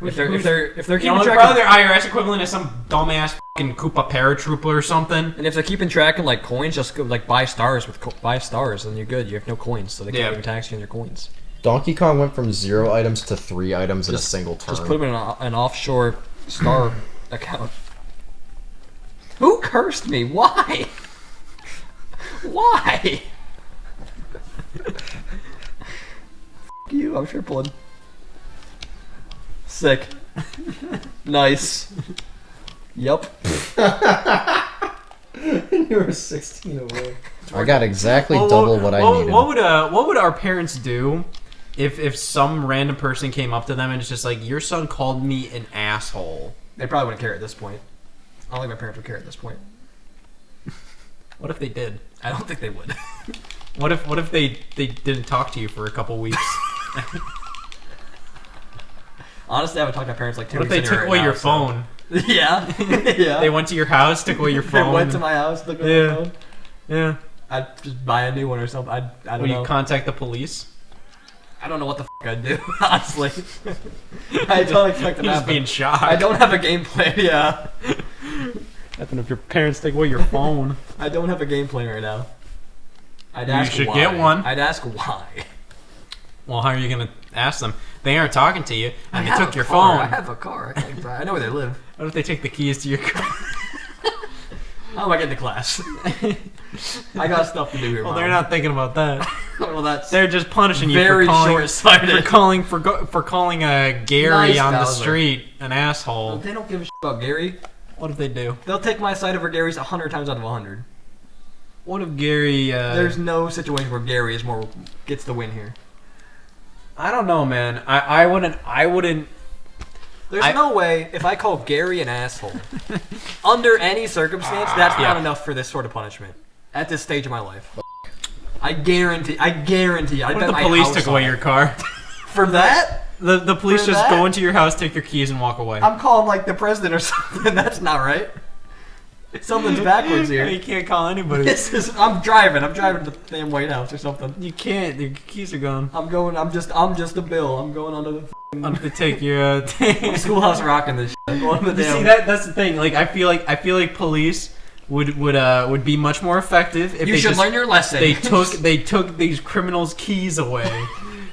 Who's- If they're You keeping know, track probably of, their IRS equivalent is some dumbass fucking Koopa paratrooper or something. and if they're keeping track of like coins, just go, like buy stars buy stars, then you're good. You have no coins, so they can't Yeah. even tax you on your coins. Donkey Kong went from 0 items to 3 items in a single turn. Just put them in an offshore star account. Who cursed me? Why? Why? F you, I'm tripling. Sick. Nice. Yup. You were 16 away. I got exactly double what I needed. What would our parents do if some random person came up to them and it's just like, your son called me an asshole? They probably wouldn't care at this point. I don't think my parents would care at this point. What if they did? I don't think they would. What if they didn't talk to you for a couple weeks? Honestly, I would talk to my parents like 2 What if weeks they in took away right your now, so- phone? Yeah. Yeah. They went to your house, took away your phone. They went to my house, took away Yeah. my phone. Yeah. I'd just buy a new one or something. I don't Would know. you contact the police? I don't know what the I'd do, honestly. I don't expect it to You're just happen. being shocked. I don't have a game plan, yeah. Happen if your parents take away your phone. I don't have a game plan right now. I'd You ask should why. get one. I'd ask why. Well, how are you gonna ask them? They aren't talking to you, and they I have took a your car. phone. I have a car. I know where they live. What if they take the keys to your car? How am I getting to class? I got stuff to do here. Well, Mom. they're not thinking about that. Well, that's They're just punishing you very for calling short-sighted. for calling Gary Nice, on the Bowser. street an asshole. They don't give a shit about Gary. What if they do? They'll take my side over Gary's 100 times out of 100. What if Gary? There's no situation where Gary gets the win here. I don't know, man. I wouldn't. There's no way if I call Gary an asshole under any circumstance, that's not enough for this sort of punishment at this stage of my life. I guarantee. I What if bet the my police house took on away it. your car? For that? The police For just that? go into your house, take your keys, and walk away. I'm calling like the president or something. That's not right. Something's backwards You here. can't call anybody. I'm driving. I'm driving to the damn White House or something. You can't. Your keys are gone. I'm just a bill. I'm going onto the I'm gonna take your. Schoolhouse rocking this shit. I'm going to the You see damn. that's the thing. Like I feel like police would be much more effective if You they should just, learn your lesson. they took these criminals' keys away,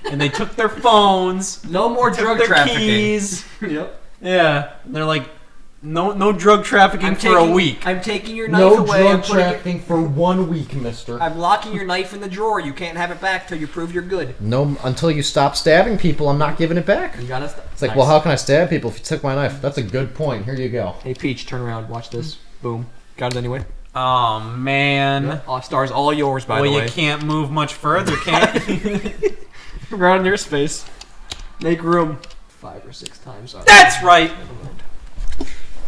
and they took their phones, no more took drug their trafficking. keys. Yep. Yeah, they're like no drug trafficking for a week. I'm taking your knife No away. drug trafficking for 1 week, mister. I'm locking your knife in the drawer. You can't have it back till you prove you're good. No, until you stop stabbing people, I'm not giving it back. You gotta stop. It's like, well, how can I stab people if you took my knife? That's a good point. Here you go. Hey Peach, turn around. Watch this. Boom. Got it anyway. Oh man. All stars all yours, by Well, the way. you can't move much further, can you? Around your space. Make room. 5 or 6 times. That's right.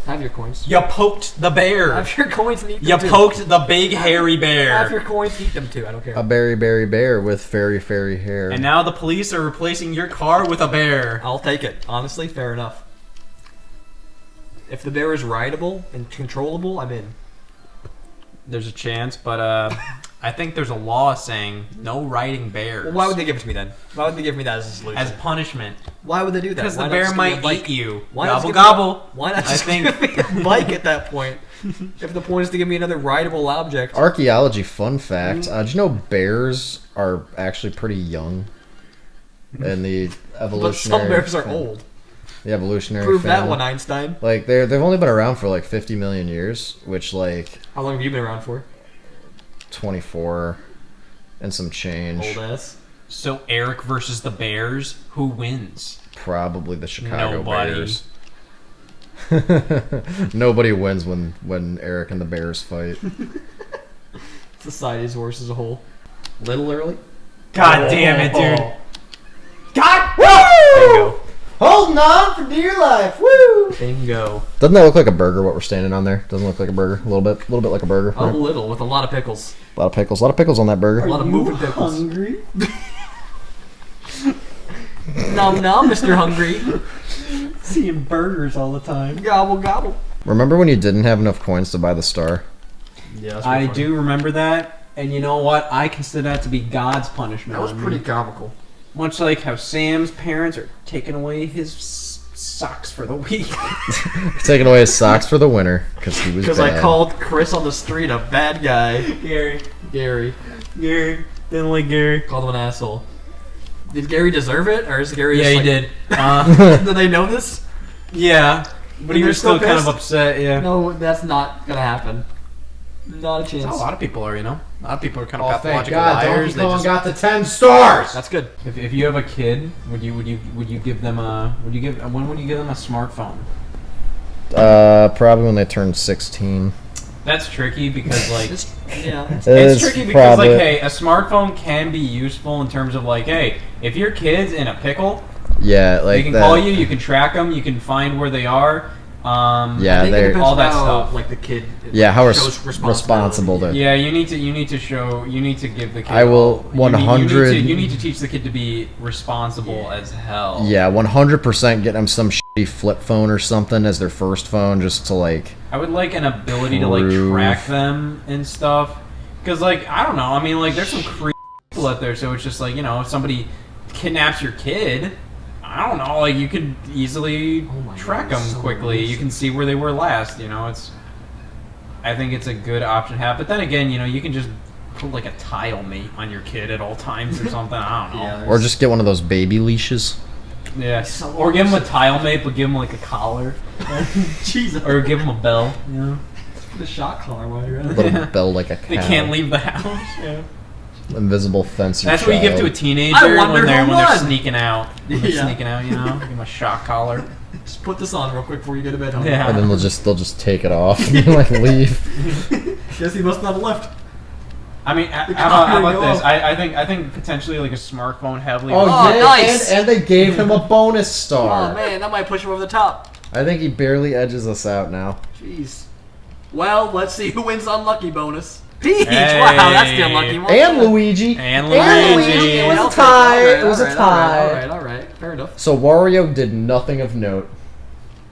Have your coins. You poked the bear. Have your coins and eat them You too. poked the big hairy Have bear. your coins and eat them too. I don't care. A berry, berry bear with fairy, fairy hair. And now the police are replacing your car with a bear. I'll take it. Honestly, fair enough. If the bear is rideable and controllable, I'm in. There's a chance, but I think there's a law saying no riding bears. Well, why would they give it to me then? Why would they give me that as a solution? as punishment? Why would they do that? Because Why the not bear just give me a might bike? eat you. Why not Gobble just give me gobble. Why not I just think- give me a bike at that point? If the point is to give me another rideable object. Archaeology fun fact. Did you know bears are actually pretty young? In the But evolutionary... some bears are old. The evolutionary Prove that family. one, Einstein. Like, they've only been around for like 50 million years, which like How long have you been around for? 24 and some change. Old ass. So Eric versus the Bears, who wins? Probably the Chicago Nobody. Bears. Nobody wins when Eric and the Bears fight. Society's worse as a whole. Little early. God damn it, dude. God! Bingo. Holding on for dear life. Woo! Bingo. Doesn't that look like a burger? What we're standing on there doesn't look like a burger. A little bit like a burger. A Right? little, with a lot of pickles. A lot of pickles on that burger. A lot of You moving pickles. hungry? Nom nom, Mr. Hungry. Seeing burgers all the time. Gobble gobble. Remember when you didn't have enough coins to buy the star? Yeah, that's I do remember that, and you know what? I consider that to be God's punishment. That was on pretty me. comical. Much like how Sam's parents are taking away his socks for the week. Taking away his socks for the winter because he was Because bad. I called Chris on the street a bad guy. Gary, Gary. didn't like Gary. Called him an asshole. Did Gary deserve it? Or is Gary Yeah, just he like, did. Do they know this? Yeah, but he And was they're still kind of pissed? upset. Yeah, No, that's not gonna happen. Not a chance. a lot of people are, you know. A lot of people are kind of Oh, thank pathological God, liars. Donkey Kong got the 10 stars! That's good. If you have a kid, would you give them a when would you give them a smartphone? Probably when they turn 16. That's tricky because like Yeah. it's tricky because like hey, a smartphone can be useful in terms of like hey, if your kid's in a pickle, yeah, like they can that. call you, you can track them, you can find where they are. Yeah, I think it they're depends all that how, stuff. like the kid. Yeah, how shows responsible they're. Yeah, you need to give the kid. I will 100. You need to teach the kid to be responsible as hell. Yeah, 100% get them some shitty flip phone or something as their first phone, just to like. I would like an ability to like track them and stuff, because like I don't know. I mean, like there's some creepy people out there, so it's just like if somebody kidnaps your kid, I don't know. Like you could easily track them quickly. You can see where they were last. It's. I think it's a good option to have, but then again, you can just put like a tile mate on your kid at all times or something. I don't know. Yeah, Or just get one of those baby leashes. Yeah, or give him a tile mate, but give him like a collar. Jesus. Or give him a bell. The shot collar while you're at it. Little bell like a cow. They can't leave the house. Yeah. Invisible fence. That's what you give to a teenager I wonder when they're who when they're won. sneaking out. When they're Yeah. sneaking out, give them a shock collar. Just put this on real quick before you go to bed. Huh? Yeah. And then they'll just take it off and like leave. Guess he must not have left. I mean, The how about copy this? I think potentially like a smartphone heavily. Oh, yeah, nice. and they gave him a bonus star. Oh man, that might push him over the top. I think he barely edges us out now. Jeez. Well, let's see who wins unlucky bonus. Peach! Hey. Wow, that's the unlucky one. And Luigi. And Luigi. It was a Okay, tie. alright, It was a alright, tie. Alright. Fair enough. So Wario did nothing of note.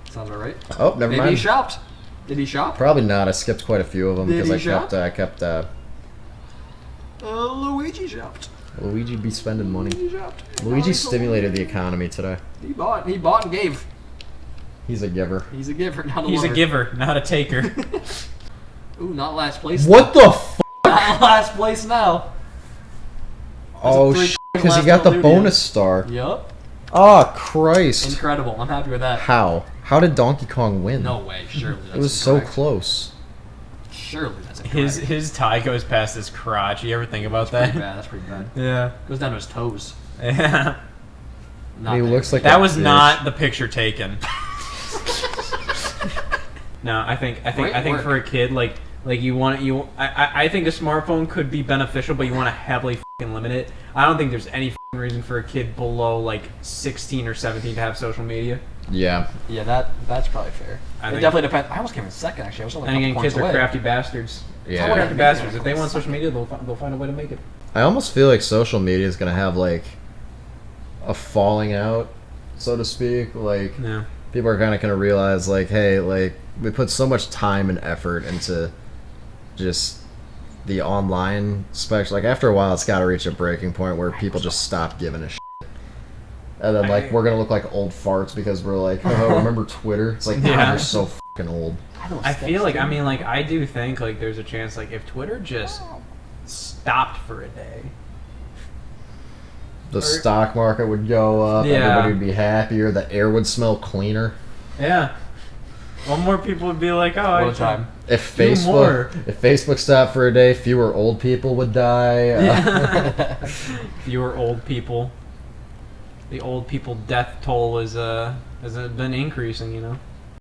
Sounds alright. Oh, never Maybe mind. he shopped. Did he shop? Probably not. I skipped quite a few of them Did because he I kept Luigi shopped. Luigi be spending money. Luigi shopped. Luigi stimulated the economy today. He bought and gave. He's a giver. He's a giver, not a He's a lover. giver, not a taker. Ooh, not last place. What the f? Not last place now. Oh three shit! quarters Because he last got the Luigi. bonus star. Yup. Oh Christ! Incredible. I'm happy with that. How? How did Donkey Kong win? No way. Surely that's It was so incorrect. close. Surely that's incorrect. His tie goes past his crotch. You ever think about Pretty that? bad. That's pretty bad. Yeah. Goes down to his toes. Yeah. Not He there. looks like That a was fish. not the picture taken. No, I think Great work. for a kid like I think a smartphone could be beneficial, but you want to heavily fucking limit it. I don't think there's any fucking reason for a kid below like 16 or 17 to have social media. Yeah. Yeah, that's probably fair. I It think- definitely depends. I almost came in second actually. I was only a And couple again, points kids are away. crafty bastards. Yeah. Crafty bastards. If they want social media, they'll find a way to make it. I almost feel like social media is gonna have like a falling out, so to speak. Like Yeah. people are kind of gonna realize, like, hey, like we put so much time and effort into just the online spec. Like after a while, it's got to reach a breaking point where people just stop giving a shit. And then like we're gonna look like old farts because we're like, oh, remember Twitter? It's like, Yeah. God, you're so fucking old. I feel like I do think like there's a chance like if Twitter just stopped for a day. The stock market would go up. Yeah. Everybody would be happier. The air would smell cleaner. Yeah. Well, more people would be like, oh, One time. If Do more. Facebook stopped for a day, fewer old people would die. Fewer old people. The old people death toll has been increasing,